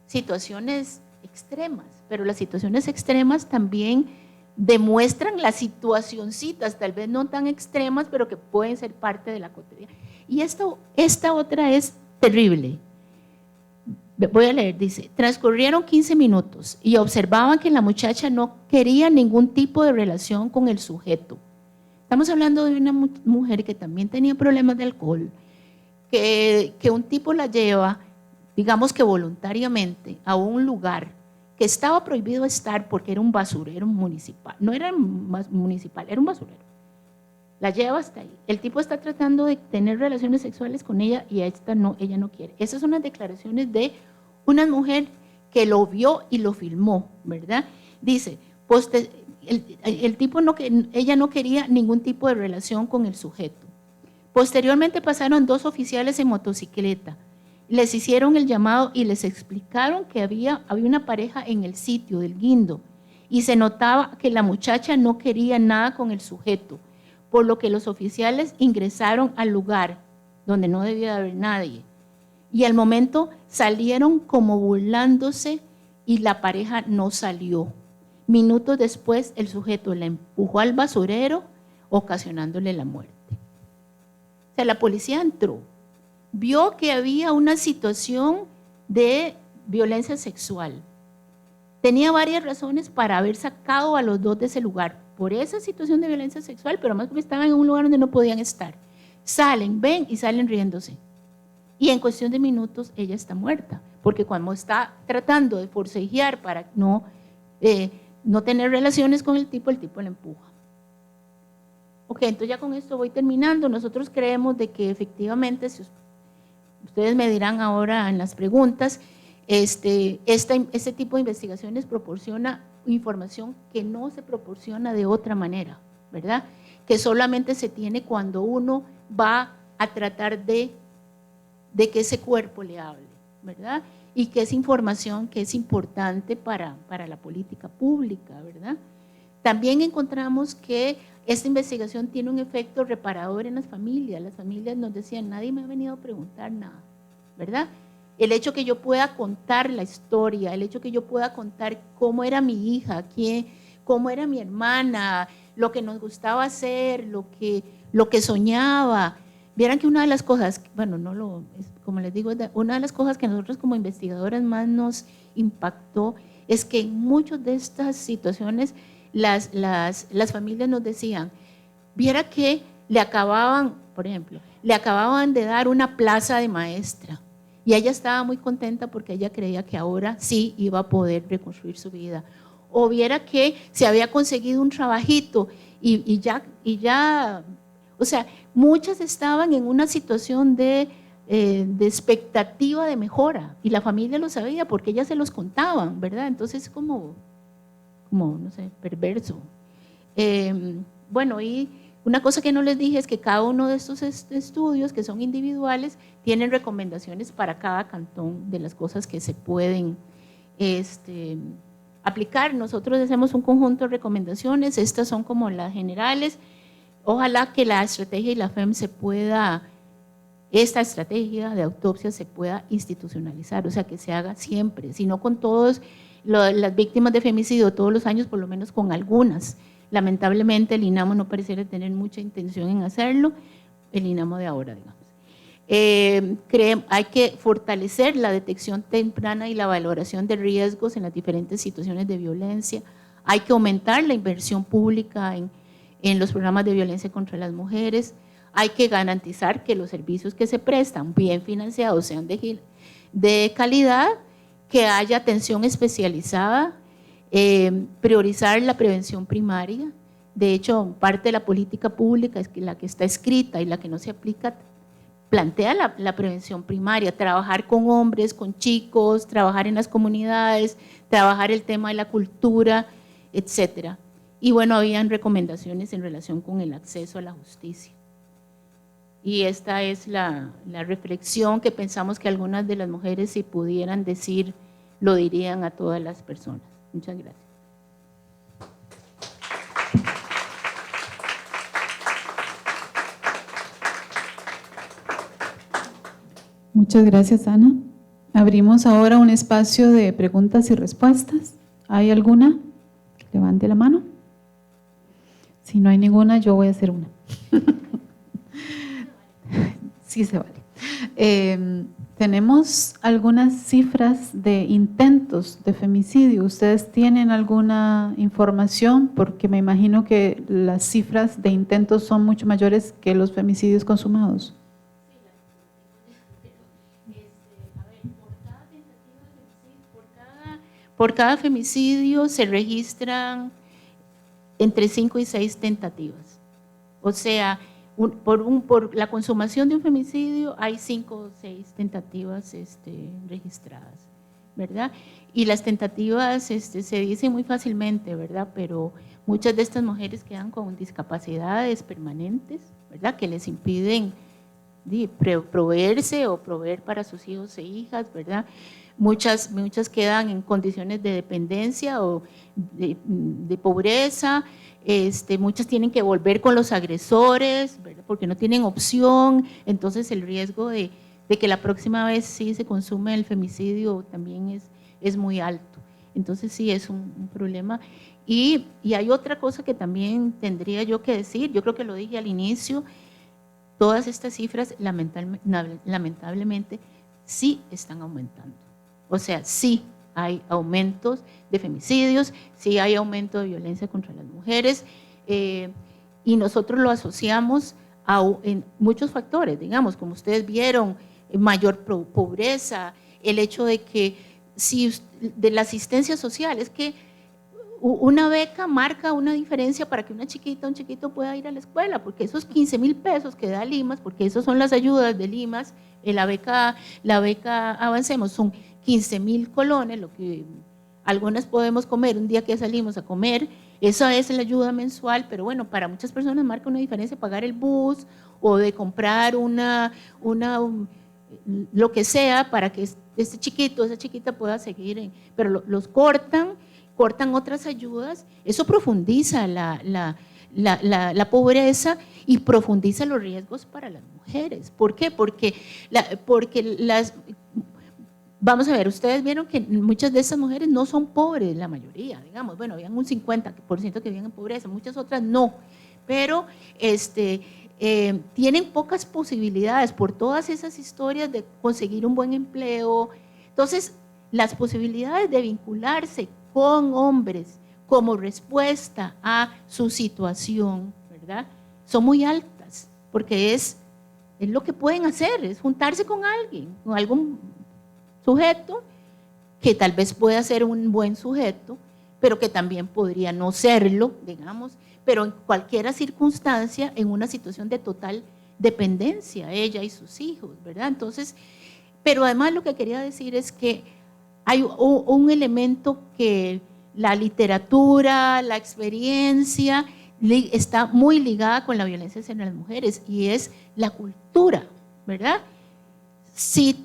Speaker 2: situaciones extremas, pero las situaciones extremas también demuestran las situacioncitas, tal vez no tan extremas, pero que pueden ser parte de la cotidiana. Y esta otra es terrible. Voy a leer, dice, transcurrieron 15 minutos y observaban que la muchacha no quería ningún tipo de relación con el sujeto. Estamos hablando de una mujer que también tenía problemas de alcohol, que un tipo la lleva, digamos que voluntariamente, a un lugar que estaba prohibido estar porque era un basurero municipal. No era municipal, era un basurero. La lleva hasta ahí. El tipo está tratando de tener relaciones sexuales con ella y ella no quiere. Esas son las declaraciones de una mujer que lo vio y lo filmó, ¿verdad? Dice, el tipo ella no quería ningún tipo de relación con el sujeto. Posteriormente pasaron 2 oficiales en motocicleta. Les hicieron el llamado y les explicaron que había una pareja en el sitio del guindo y se notaba que la muchacha no quería nada con el sujeto, por lo que los oficiales ingresaron al lugar donde no debía haber nadie. Y al momento salieron como burlándose y la pareja no salió. Minutos después el sujeto la empujó al basurero, ocasionándole la muerte. O sea, la policía entró, vio que había una situación de violencia sexual. Tenía varias razones para haber sacado a los 2 de ese lugar, por esa situación de violencia sexual, pero más porque estaban en un lugar donde no podían estar. Salen, ven y salen riéndose. Y en cuestión de minutos ella está muerta, porque cuando está tratando de forcejear para no tener relaciones con el tipo la empuja. Ok, entonces ya con esto voy terminando. Nosotros creemos de que efectivamente, si ustedes me dirán ahora en las preguntas, este tipo de investigaciones proporciona información que no se proporciona de otra manera, ¿verdad? Que solamente se tiene cuando uno va a tratar de que ese cuerpo le hable, ¿verdad? Y que es información que es importante para la política pública, ¿verdad? También encontramos que esta investigación tiene un efecto reparador en las familias. Las familias nos decían, nadie me ha venido a preguntar nada, ¿verdad? El hecho que yo pueda contar la historia, el hecho que yo pueda contar cómo era mi hija, cómo era mi hermana, lo que nos gustaba hacer, lo que soñaba. Vieran que una de las cosas, como les digo, una de las cosas que a nosotros como investigadoras más nos impactó es que en muchas de estas situaciones las familias nos decían, viera que le acababan de dar una plaza de maestra y ella estaba muy contenta porque ella creía que ahora sí iba a poder reconstruir su vida. O viera que se había conseguido un trabajito y ya, o sea, muchas estaban en una situación de de expectativa de mejora, y la familia lo sabía porque ellas se los contaban, ¿verdad? Entonces como no sé, perverso. Bueno, y una cosa que no les dije es que cada uno de estos estudios, que son individuales, tienen recomendaciones para cada cantón de las cosas que se pueden aplicar. Nosotros hacemos un conjunto de recomendaciones, estas son como las generales. Ojalá que la estrategia y la FEM esta estrategia de autopsia se pueda institucionalizar, o sea, que se haga siempre, si no con todas las víctimas de femicidio todos los años, por lo menos con algunas. Lamentablemente el INAMO no pareciera tener mucha intención en hacerlo, el INAMO de ahora, digamos. Hay que fortalecer la detección temprana y la valoración de riesgos en las diferentes situaciones de violencia. Hay que aumentar la inversión pública en los programas de violencia contra las mujeres. Hay que garantizar que los servicios que se prestan, bien financiados, sean de calidad, que haya atención especializada, priorizar la prevención primaria. De hecho, parte de la política pública, es que la que está escrita y la que no se aplica, plantea la prevención primaria, trabajar con hombres, con chicos, trabajar en las comunidades, trabajar el tema de la cultura, etcétera. Y bueno, habían recomendaciones en relación con el acceso a la justicia. Y esta es la reflexión que pensamos que algunas de las mujeres, si pudieran decir, lo dirían a todas las personas. Muchas gracias.
Speaker 1: Muchas gracias, Ana. Abrimos ahora un espacio de preguntas y respuestas. ¿Hay alguna? Levante la mano. Si no hay ninguna, yo voy a hacer una. Sí se vale. Tenemos algunas cifras de intentos de femicidio. ¿Ustedes tienen alguna información? Porque me imagino que las cifras de intentos son mucho mayores que los femicidios consumados.
Speaker 2: Por cada femicidio se registran entre 5 y 6 tentativas. O sea, por la consumación de un femicidio hay 5 o 6 tentativas registradas, ¿verdad? Y las tentativas se dicen muy fácilmente, ¿verdad? Pero muchas de estas mujeres quedan con discapacidades permanentes, ¿verdad? Que les impiden proveerse o proveer para sus hijos e hijas, ¿verdad? Muchas quedan en condiciones de dependencia o de pobreza. Muchas tienen que volver con los agresores, ¿verdad? Porque no tienen opción. Entonces el riesgo de que la próxima vez sí se consume el femicidio también es muy alto. Entonces sí es un problema. Y hay otra cosa que también tendría yo que decir, yo creo que lo dije al inicio, todas estas cifras lamentablemente sí están aumentando. O sea, sí hay aumentos de femicidios, sí hay aumento de violencia contra las mujeres, y nosotros lo asociamos en muchos factores, digamos, como ustedes vieron, mayor pobreza, el hecho de que de la asistencia social, es que una beca marca una diferencia para que una chiquita, un chiquito pueda ir a la escuela, porque esos 15,000 pesos que da Limas, porque esas son las ayudas de Limas, la beca Avancemos son 15,000 colones, lo que algunas podemos comer un día que salimos a comer, esa es la ayuda mensual, pero bueno, para muchas personas marca una diferencia pagar el bus o de comprar lo que sea para que este chiquito, esa chiquita pueda seguir, pero los cortan otras ayudas, eso profundiza la pobreza y profundiza los riesgos para las mujeres. ¿Por qué? Porque vamos a ver, ustedes vieron que muchas de esas mujeres no son pobres, la mayoría, digamos, bueno, habían un 50% que vivían en pobreza, muchas otras no, pero tienen pocas posibilidades por todas esas historias de conseguir un buen empleo. Entonces, las posibilidades de vincularse con hombres como respuesta a su situación, ¿verdad?, son muy altas, porque es lo que pueden hacer, es juntarse con alguien, con algún sujeto que tal vez pueda ser un buen sujeto, pero que también podría no serlo, digamos, pero en cualquier circunstancia, en una situación de total dependencia, ella y sus hijos, ¿verdad? Entonces, pero además lo que quería decir es que hay un elemento que la literatura, la experiencia está muy ligada con la violencia hacia las mujeres y es la cultura, ¿verdad? Si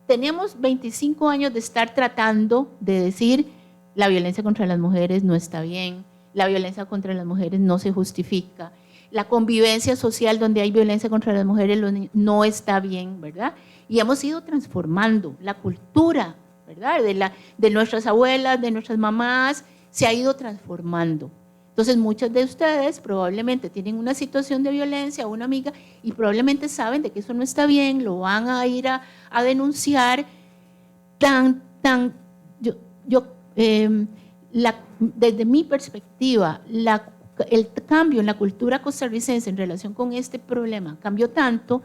Speaker 2: tenemos 25 años de estar tratando de decir la violencia contra las mujeres no está bien, la violencia contra las mujeres no se justifica, la convivencia social donde hay violencia contra las mujeres no está bien, ¿verdad? Y hemos ido transformando la cultura, ¿verdad? De nuestras abuelas, de nuestras mamás, se ha ido transformando. Entonces, muchas de ustedes probablemente tienen una situación de violencia, una amiga, y probablemente saben de que eso no está bien, lo van a ir a denunciar. Desde mi perspectiva, el cambio en la cultura costarricense en relación con este problema cambió tanto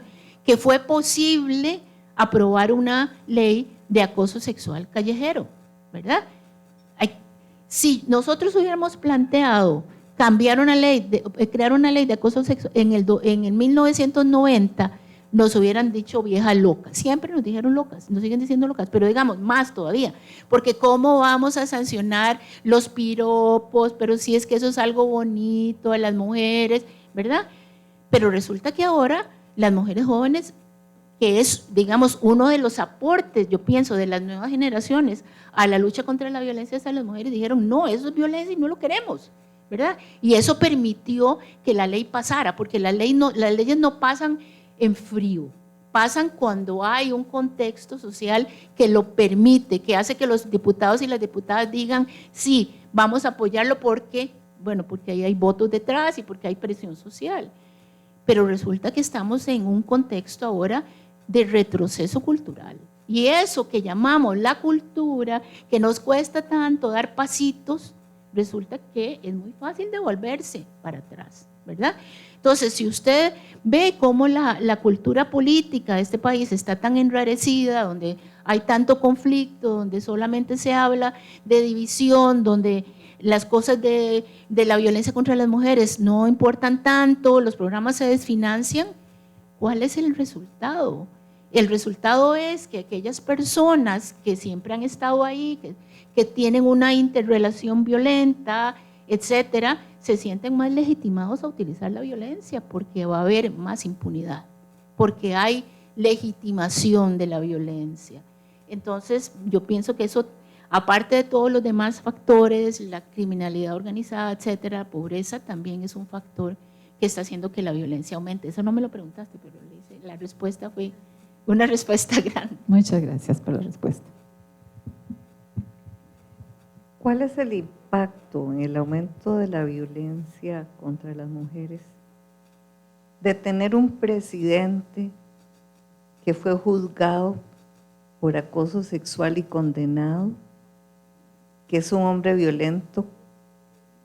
Speaker 2: que fue posible aprobar una ley de acoso sexual callejero, ¿verdad? Si nosotros hubiéramos planteado cambiar una ley, crear una ley de acoso sexual en el 1990, nos hubieran dicho vieja loca. Siempre nos dijeron locas, nos siguen diciendo locas, pero digamos más todavía, porque ¿cómo vamos a sancionar los piropos? Pero si es que eso es algo bonito a las mujeres, ¿verdad? Pero resulta que ahora las mujeres jóvenes, que es, digamos, uno de los aportes, yo pienso, de las nuevas generaciones a la lucha contra la violencia hacia las mujeres, dijeron, no, eso es violencia y no lo queremos, ¿verdad? Y eso permitió que la ley pasara, porque las leyes no pasan en frío, pasan cuando hay un contexto social que lo permite, que hace que los diputados y las diputadas digan, sí, vamos a apoyarlo porque, bueno, porque ahí hay votos detrás y porque hay presión social. Pero resulta que estamos en un contexto ahora de retroceso cultural. Y eso que llamamos la cultura, que nos cuesta tanto dar pasitos, resulta que es muy fácil de volverse para atrás, ¿verdad? Entonces, si usted ve cómo la cultura política de este país está tan enrarecida, donde hay tanto conflicto, donde solamente se habla de división, donde las cosas de la violencia contra las mujeres no importan tanto, los programas se desfinancian, ¿cuál es el resultado? El resultado es que aquellas personas que siempre han estado ahí, que tienen una interrelación violenta, etcétera, se sienten más legitimados a utilizar la violencia porque va a haber más impunidad, porque hay legitimación de la violencia. Entonces, yo pienso que eso, aparte de todos los demás factores, la criminalidad organizada, etcétera, pobreza, también es un factor que está haciendo que la violencia aumente. Eso no me lo preguntaste, pero la respuesta fue una respuesta grande.
Speaker 3: Muchas gracias por la respuesta.
Speaker 4: ¿Cuál es el impacto en el aumento de la violencia contra las mujeres de tener un presidente que fue juzgado por acoso sexual y condenado, que es un hombre violento,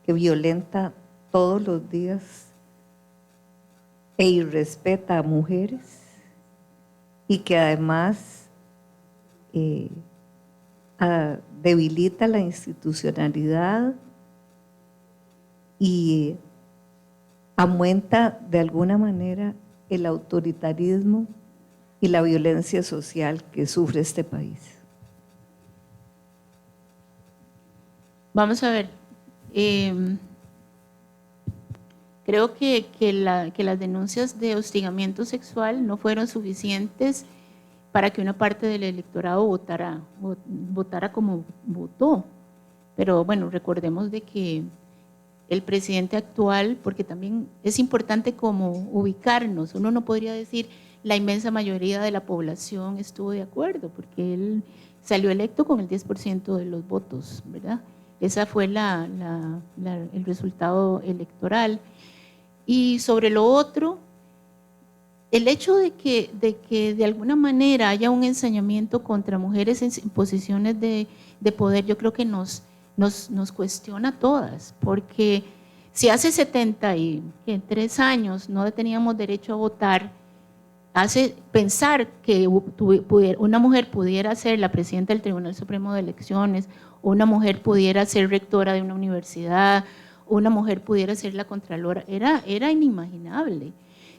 Speaker 4: que violenta todos los días e irrespeta a mujeres y que además debilita la institucionalidad y aumenta de alguna manera el autoritarismo y la violencia social que sufre este país?
Speaker 2: Vamos a ver, creo que las denuncias de hostigamiento sexual no fueron suficientes para que una parte del electorado votara como votó. Pero bueno, recordemos de que el presidente actual, porque también es importante como ubicarnos, uno no podría decir la inmensa mayoría de la población estuvo de acuerdo, porque él salió electo con el 10% de los votos, ¿verdad? Ese fue el resultado electoral. Y sobre lo otro, el hecho de que de alguna manera haya un ensañamiento contra mujeres en posiciones de poder, yo creo que nos cuestiona a todas, porque si hace 73 años no teníamos derecho a votar, hace pensar que una mujer pudiera ser la presidenta del Tribunal Supremo de Elecciones, o una mujer pudiera ser rectora de una universidad, una mujer pudiera ser la contralora, era inimaginable.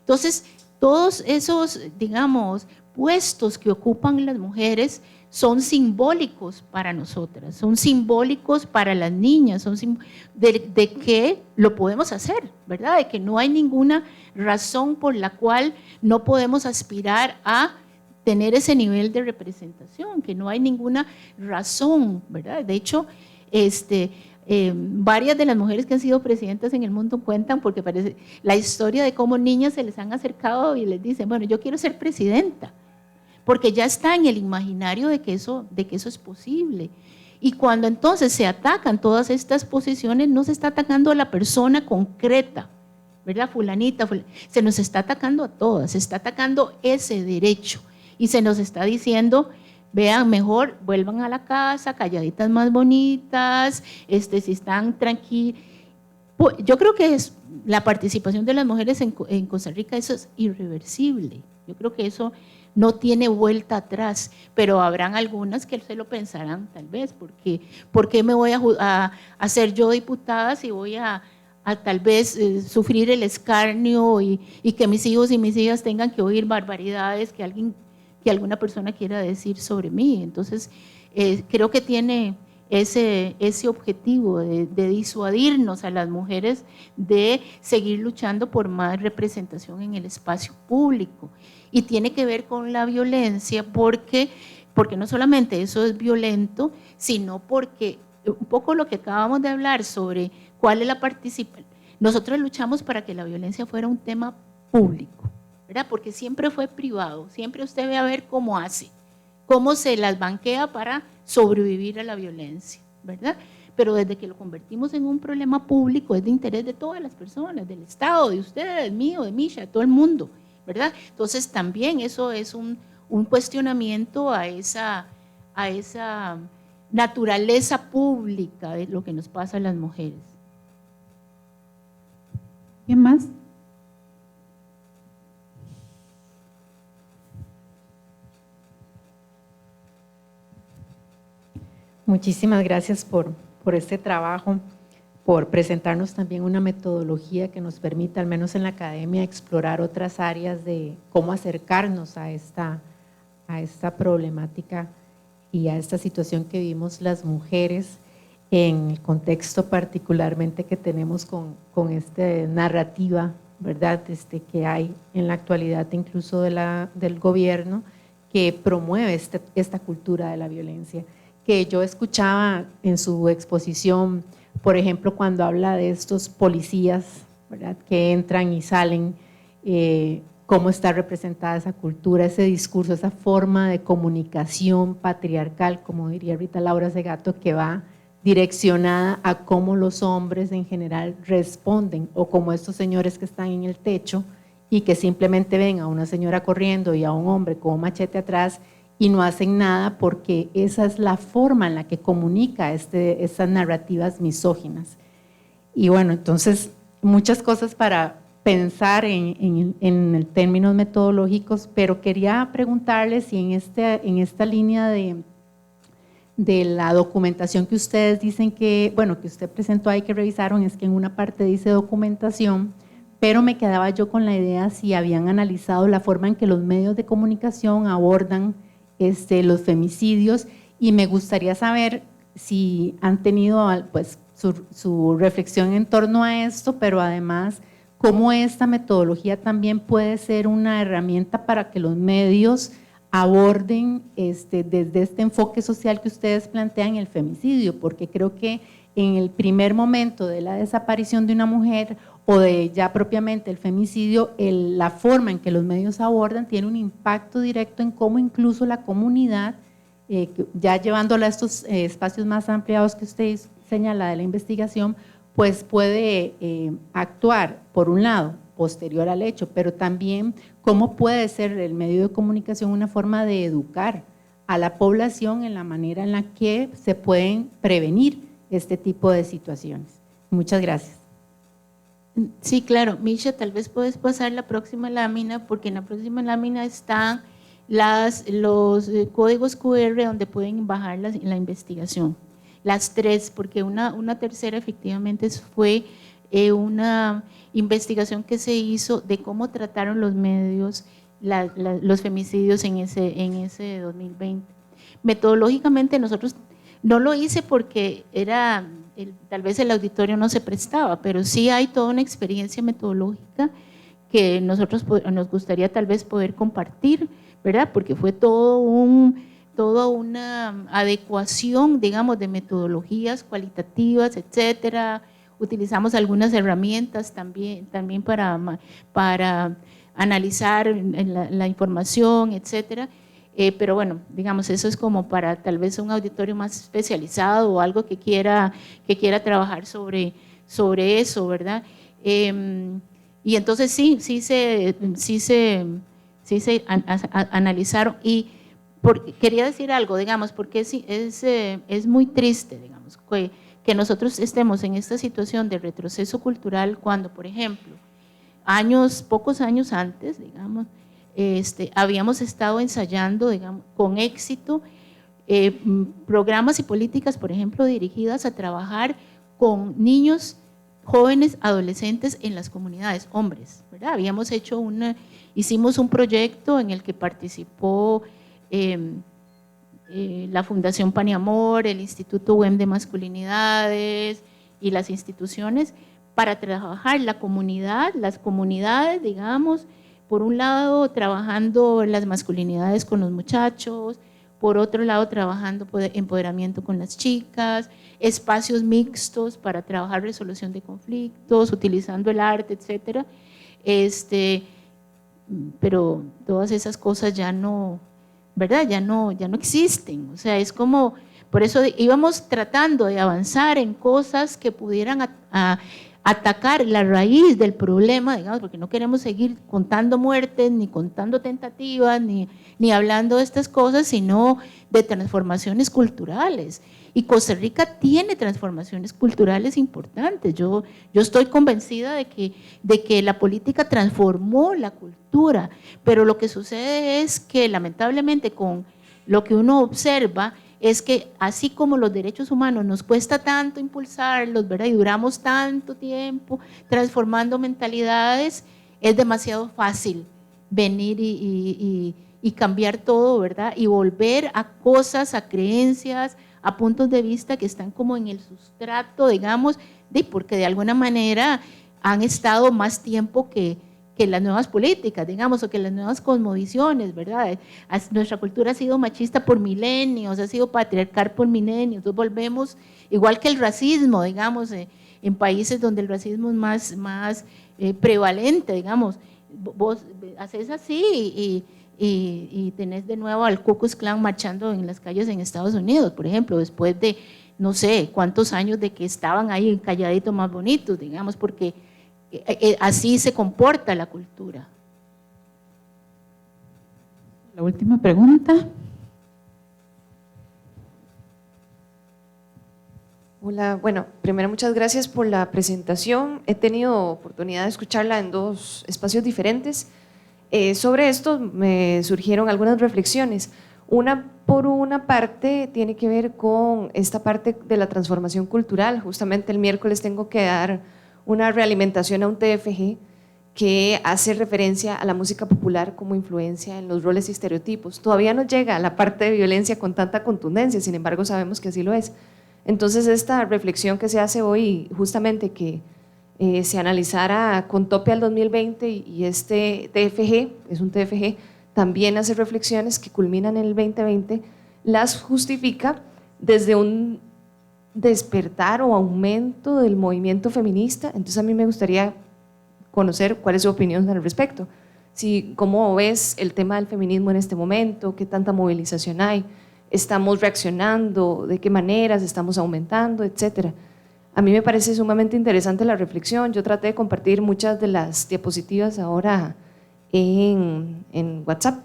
Speaker 2: Entonces, todos esos, digamos, puestos que ocupan las mujeres son simbólicos para nosotras, son simbólicos para las niñas, son de que lo podemos hacer, ¿verdad? De que no hay ninguna razón por la cual no podemos aspirar a tener ese nivel de representación, que no hay ninguna razón, ¿verdad? De hecho, varias de las mujeres que han sido presidentas en el mundo cuentan, porque parece la historia de cómo niñas se les han acercado y les dicen, bueno, yo quiero ser presidenta, porque ya está en el imaginario de que eso es posible. Y cuando entonces se atacan todas estas posiciones, no se está atacando a la persona concreta, ¿verdad? Fulanita, se nos está atacando a todas, se está atacando ese derecho y se nos está diciendo, vean, mejor vuelvan a la casa, calladitas más bonitas, si están tranquilos. Yo creo que la participación de las mujeres en Costa Rica, eso es irreversible. Yo creo que eso no tiene vuelta atrás, pero habrán algunas que se lo pensarán tal vez, porque ¿por qué me voy a ser yo diputada si voy a tal vez sufrir el escarnio y que mis hijos y mis hijas tengan que oír barbaridades que alguna persona quiera decir sobre mí? Entonces, creo que tiene ese objetivo de disuadirnos a las mujeres de seguir luchando por más representación en el espacio público. Y tiene que ver con la violencia porque no solamente eso es violento, sino porque un poco lo que acabamos de hablar sobre cuál es la participación. Nosotros luchamos para que la violencia fuera un tema público, ¿verdad? Porque siempre fue privado, siempre usted ve a ver cómo hace, cómo se las banquea para sobrevivir a la violencia, ¿verdad? Pero desde que lo convertimos en un problema público, es de interés de todas las personas, del Estado, de ustedes, mío, de Misha, de todo el mundo, ¿verdad? Entonces también eso es un cuestionamiento a esa naturaleza pública de lo que nos pasa a las mujeres.
Speaker 1: ¿Quién más?
Speaker 3: Muchísimas gracias por este trabajo, por presentarnos también una metodología que nos permita, al menos en la academia, explorar otras áreas de cómo acercarnos a esta problemática y a esta situación que vivimos las mujeres en el contexto particularmente que tenemos con esta narrativa, ¿verdad? Que hay en la actualidad incluso del gobierno que promueve esta cultura de la violencia. Que yo escuchaba en su exposición, por ejemplo, cuando habla de estos policías, ¿verdad?, que entran y salen, cómo está representada esa cultura, ese discurso, esa forma de comunicación patriarcal, como diría Rita Laura Segato, que va direccionada a cómo los hombres en general responden, o como estos señores que están en el techo y que simplemente ven a una señora corriendo y a un hombre con un machete atrás y no hacen nada, porque esa es la forma en la que comunica esas narrativas misóginas. Y bueno, entonces muchas cosas para pensar en términos metodológicos, pero quería preguntarles si en esta línea de la documentación que ustedes dicen que usted presentó ahí, que revisaron, es que en una parte dice documentación, pero me quedaba yo con la idea si habían analizado la forma en que los medios de comunicación abordan los femicidios, y me gustaría saber si han tenido pues su reflexión en torno a esto, pero además cómo esta metodología también puede ser una herramienta para que los medios aborden desde este enfoque social que ustedes plantean el femicidio, porque creo que en el primer momento de la desaparición de una mujer o de ya propiamente el femicidio, la forma en que los medios abordan tiene un impacto directo en cómo incluso la comunidad, ya llevándola a estos espacios más ampliados que usted señala de la investigación, pues puede actuar, por un lado, posterior al hecho, pero también cómo puede ser el medio de comunicación una forma de educar a la población en la manera en la que se pueden prevenir este tipo de situaciones. Muchas gracias.
Speaker 2: Sí, claro. Misha, tal vez puedes pasar la próxima lámina, porque en la próxima lámina están los códigos QR donde pueden bajar la investigación. Las tres, porque una tercera efectivamente fue una investigación que se hizo de cómo trataron los medios los femicidios en ese 2020. Metodológicamente nosotros no lo hice porque tal vez el auditorio no se prestaba, pero sí hay toda una experiencia metodológica que nosotros nos gustaría tal vez poder compartir, ¿verdad? Porque fue toda una adecuación, digamos, de metodologías cualitativas, etcétera. Utilizamos algunas herramientas también para analizar la información, etcétera. Pero bueno, digamos, eso es como para tal vez un auditorio más especializado o algo que quiera trabajar sobre eso, ¿verdad? Y entonces sí se analizaron. Y quería decir algo, digamos, porque es muy triste, digamos, que nosotros estemos en esta situación de retroceso cultural cuando, por ejemplo, pocos años antes, digamos, habíamos estado ensayando, digamos, con éxito programas y políticas, por ejemplo, dirigidas a trabajar con niños, jóvenes, adolescentes en las comunidades, hombres, ¿verdad? Hicimos un proyecto en el que participó la Fundación Pan y Amor, el Instituto UEM de Masculinidades y las instituciones para trabajar las comunidades, digamos, por un lado trabajando las masculinidades con los muchachos, por otro lado trabajando empoderamiento con las chicas, espacios mixtos para trabajar resolución de conflictos, utilizando el arte, etcétera. Pero todas esas cosas ya no, ¿verdad? Ya no existen. O sea, es como, por eso íbamos tratando de avanzar en cosas que pudieran atacar la raíz del problema, digamos, porque no queremos seguir contando muertes, ni contando tentativas, ni hablando de estas cosas, sino de transformaciones culturales. Y Costa Rica tiene transformaciones culturales importantes. Yo estoy convencida de que la política transformó la cultura, pero lo que sucede es que lamentablemente con lo que uno observa es que así como los derechos humanos nos cuesta tanto impulsarlos, ¿verdad? Y duramos tanto tiempo transformando mentalidades, es demasiado fácil venir y cambiar todo, ¿verdad? Y volver a cosas, a creencias, a puntos de vista que están como en el sustrato, digamos, porque de alguna manera han estado más tiempo que las nuevas políticas, digamos, o que las nuevas cosmovisiones, ¿verdad? Nuestra cultura ha sido machista por milenios, ha sido patriarcal por milenios, entonces volvemos, igual que el racismo, digamos, en países donde el racismo es más prevalente, digamos, vos haces así y tenés de nuevo al Ku Klux Klan marchando en las calles en Estados Unidos, por ejemplo, después de no sé cuántos años de que estaban ahí calladitos más bonitos, digamos, porque así se comporta la cultura.
Speaker 1: La última pregunta.
Speaker 5: Hola, bueno, primero muchas gracias por la presentación. He tenido oportunidad de escucharla en 2 espacios diferentes. Sobre esto me surgieron algunas reflexiones. Por una parte tiene que ver con esta parte de la transformación cultural. Justamente el miércoles tengo que dar una realimentación a un TFG que hace referencia a la música popular como influencia en los roles y estereotipos. Todavía no llega a la parte de violencia con tanta contundencia, sin embargo sabemos que así lo es. Entonces esta reflexión que se hace hoy, justamente que se analizara con tope al 2020 y este TFG, es un TFG, también hace reflexiones que culminan en el 2020, las justifica desde un despertar o aumento del movimiento feminista. Entonces a mí me gustaría conocer cuál es su opinión al respecto. ¿Cómo ves el tema del feminismo en este momento? ¿Qué tanta movilización hay? ¿Estamos reaccionando? ¿De qué maneras estamos aumentando? Etcétera. A mí me parece sumamente interesante la reflexión. Yo traté de compartir muchas de las diapositivas ahora en WhatsApp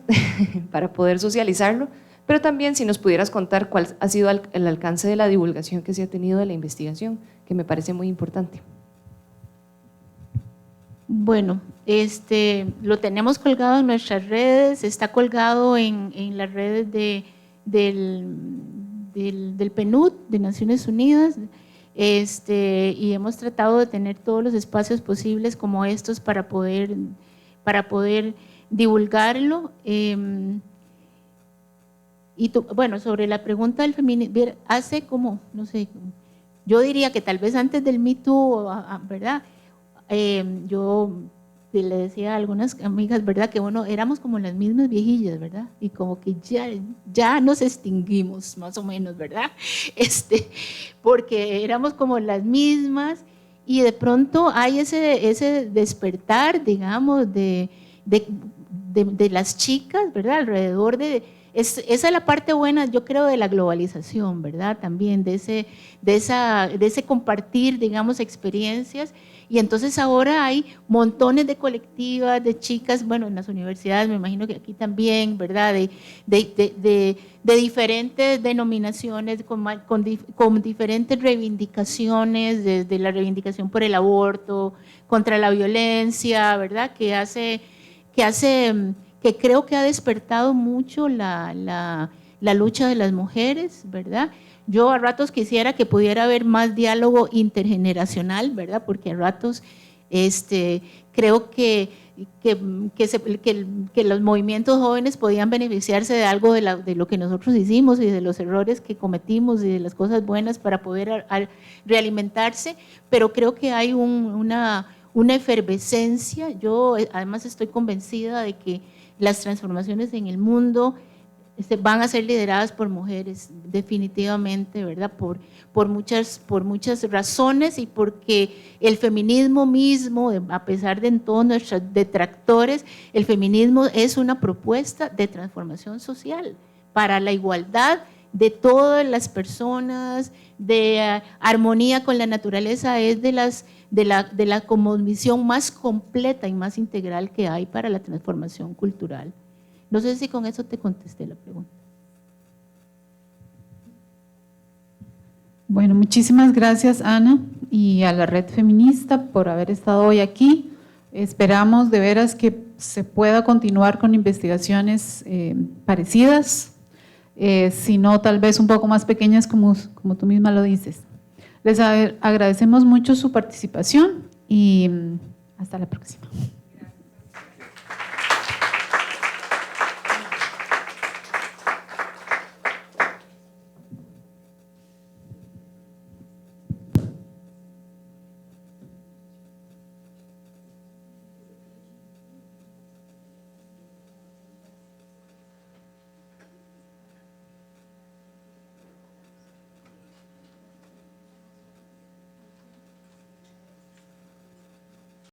Speaker 5: para poder socializarlo, pero también si nos pudieras contar cuál ha sido el alcance de la divulgación que se ha tenido de la investigación, que me parece muy importante.
Speaker 2: Bueno, lo tenemos colgado en nuestras redes, está colgado en las redes del PNUD, de Naciones Unidas. y hemos tratado de tener todos los espacios posibles como estos para poder divulgarlo. Bueno, sobre la pregunta del feminismo, hace como, no sé, yo diría que tal vez antes del Me Too, ¿verdad? Yo le decía a algunas amigas, ¿verdad? Que éramos como las mismas viejillas, ¿verdad? Y como que ya nos extinguimos, más o menos, ¿verdad? Porque éramos como las mismas y de pronto hay ese despertar, digamos, de las chicas, ¿verdad? Alrededor esa es la parte buena, yo creo, de la globalización, ¿verdad? También de ese compartir, digamos, experiencias. Y entonces ahora hay montones de colectivas, de chicas, bueno, en las universidades, me imagino que aquí también, ¿verdad? De diferentes denominaciones, con diferentes reivindicaciones, desde la reivindicación por el aborto, contra la violencia, ¿verdad? Que creo que ha despertado mucho la lucha de las mujeres, ¿verdad? Yo a ratos quisiera que pudiera haber más diálogo intergeneracional, ¿verdad? Porque a ratos creo que los movimientos jóvenes podían beneficiarse de algo de lo que nosotros hicimos y de los errores que cometimos y de las cosas buenas para poder realimentarse, pero creo que hay una efervescencia. Yo además estoy convencida de que las transformaciones en el mundo van a ser lideradas por mujeres, definitivamente, ¿verdad? Por muchas razones y porque el feminismo mismo, a pesar de todos nuestros detractores, el feminismo es una propuesta de transformación social para la igualdad de todas las personas, de armonía con la naturaleza, es de la cosmovisión más completa y más integral que hay para la transformación cultural. No sé si con eso te contesté la pregunta.
Speaker 1: Bueno, muchísimas gracias, Ana, y a la Red Feminista por haber estado hoy aquí. Esperamos de veras que se pueda continuar con investigaciones parecidas, si no tal vez un poco más pequeñas como tú misma lo dices. Les agradecemos mucho su participación y hasta la próxima.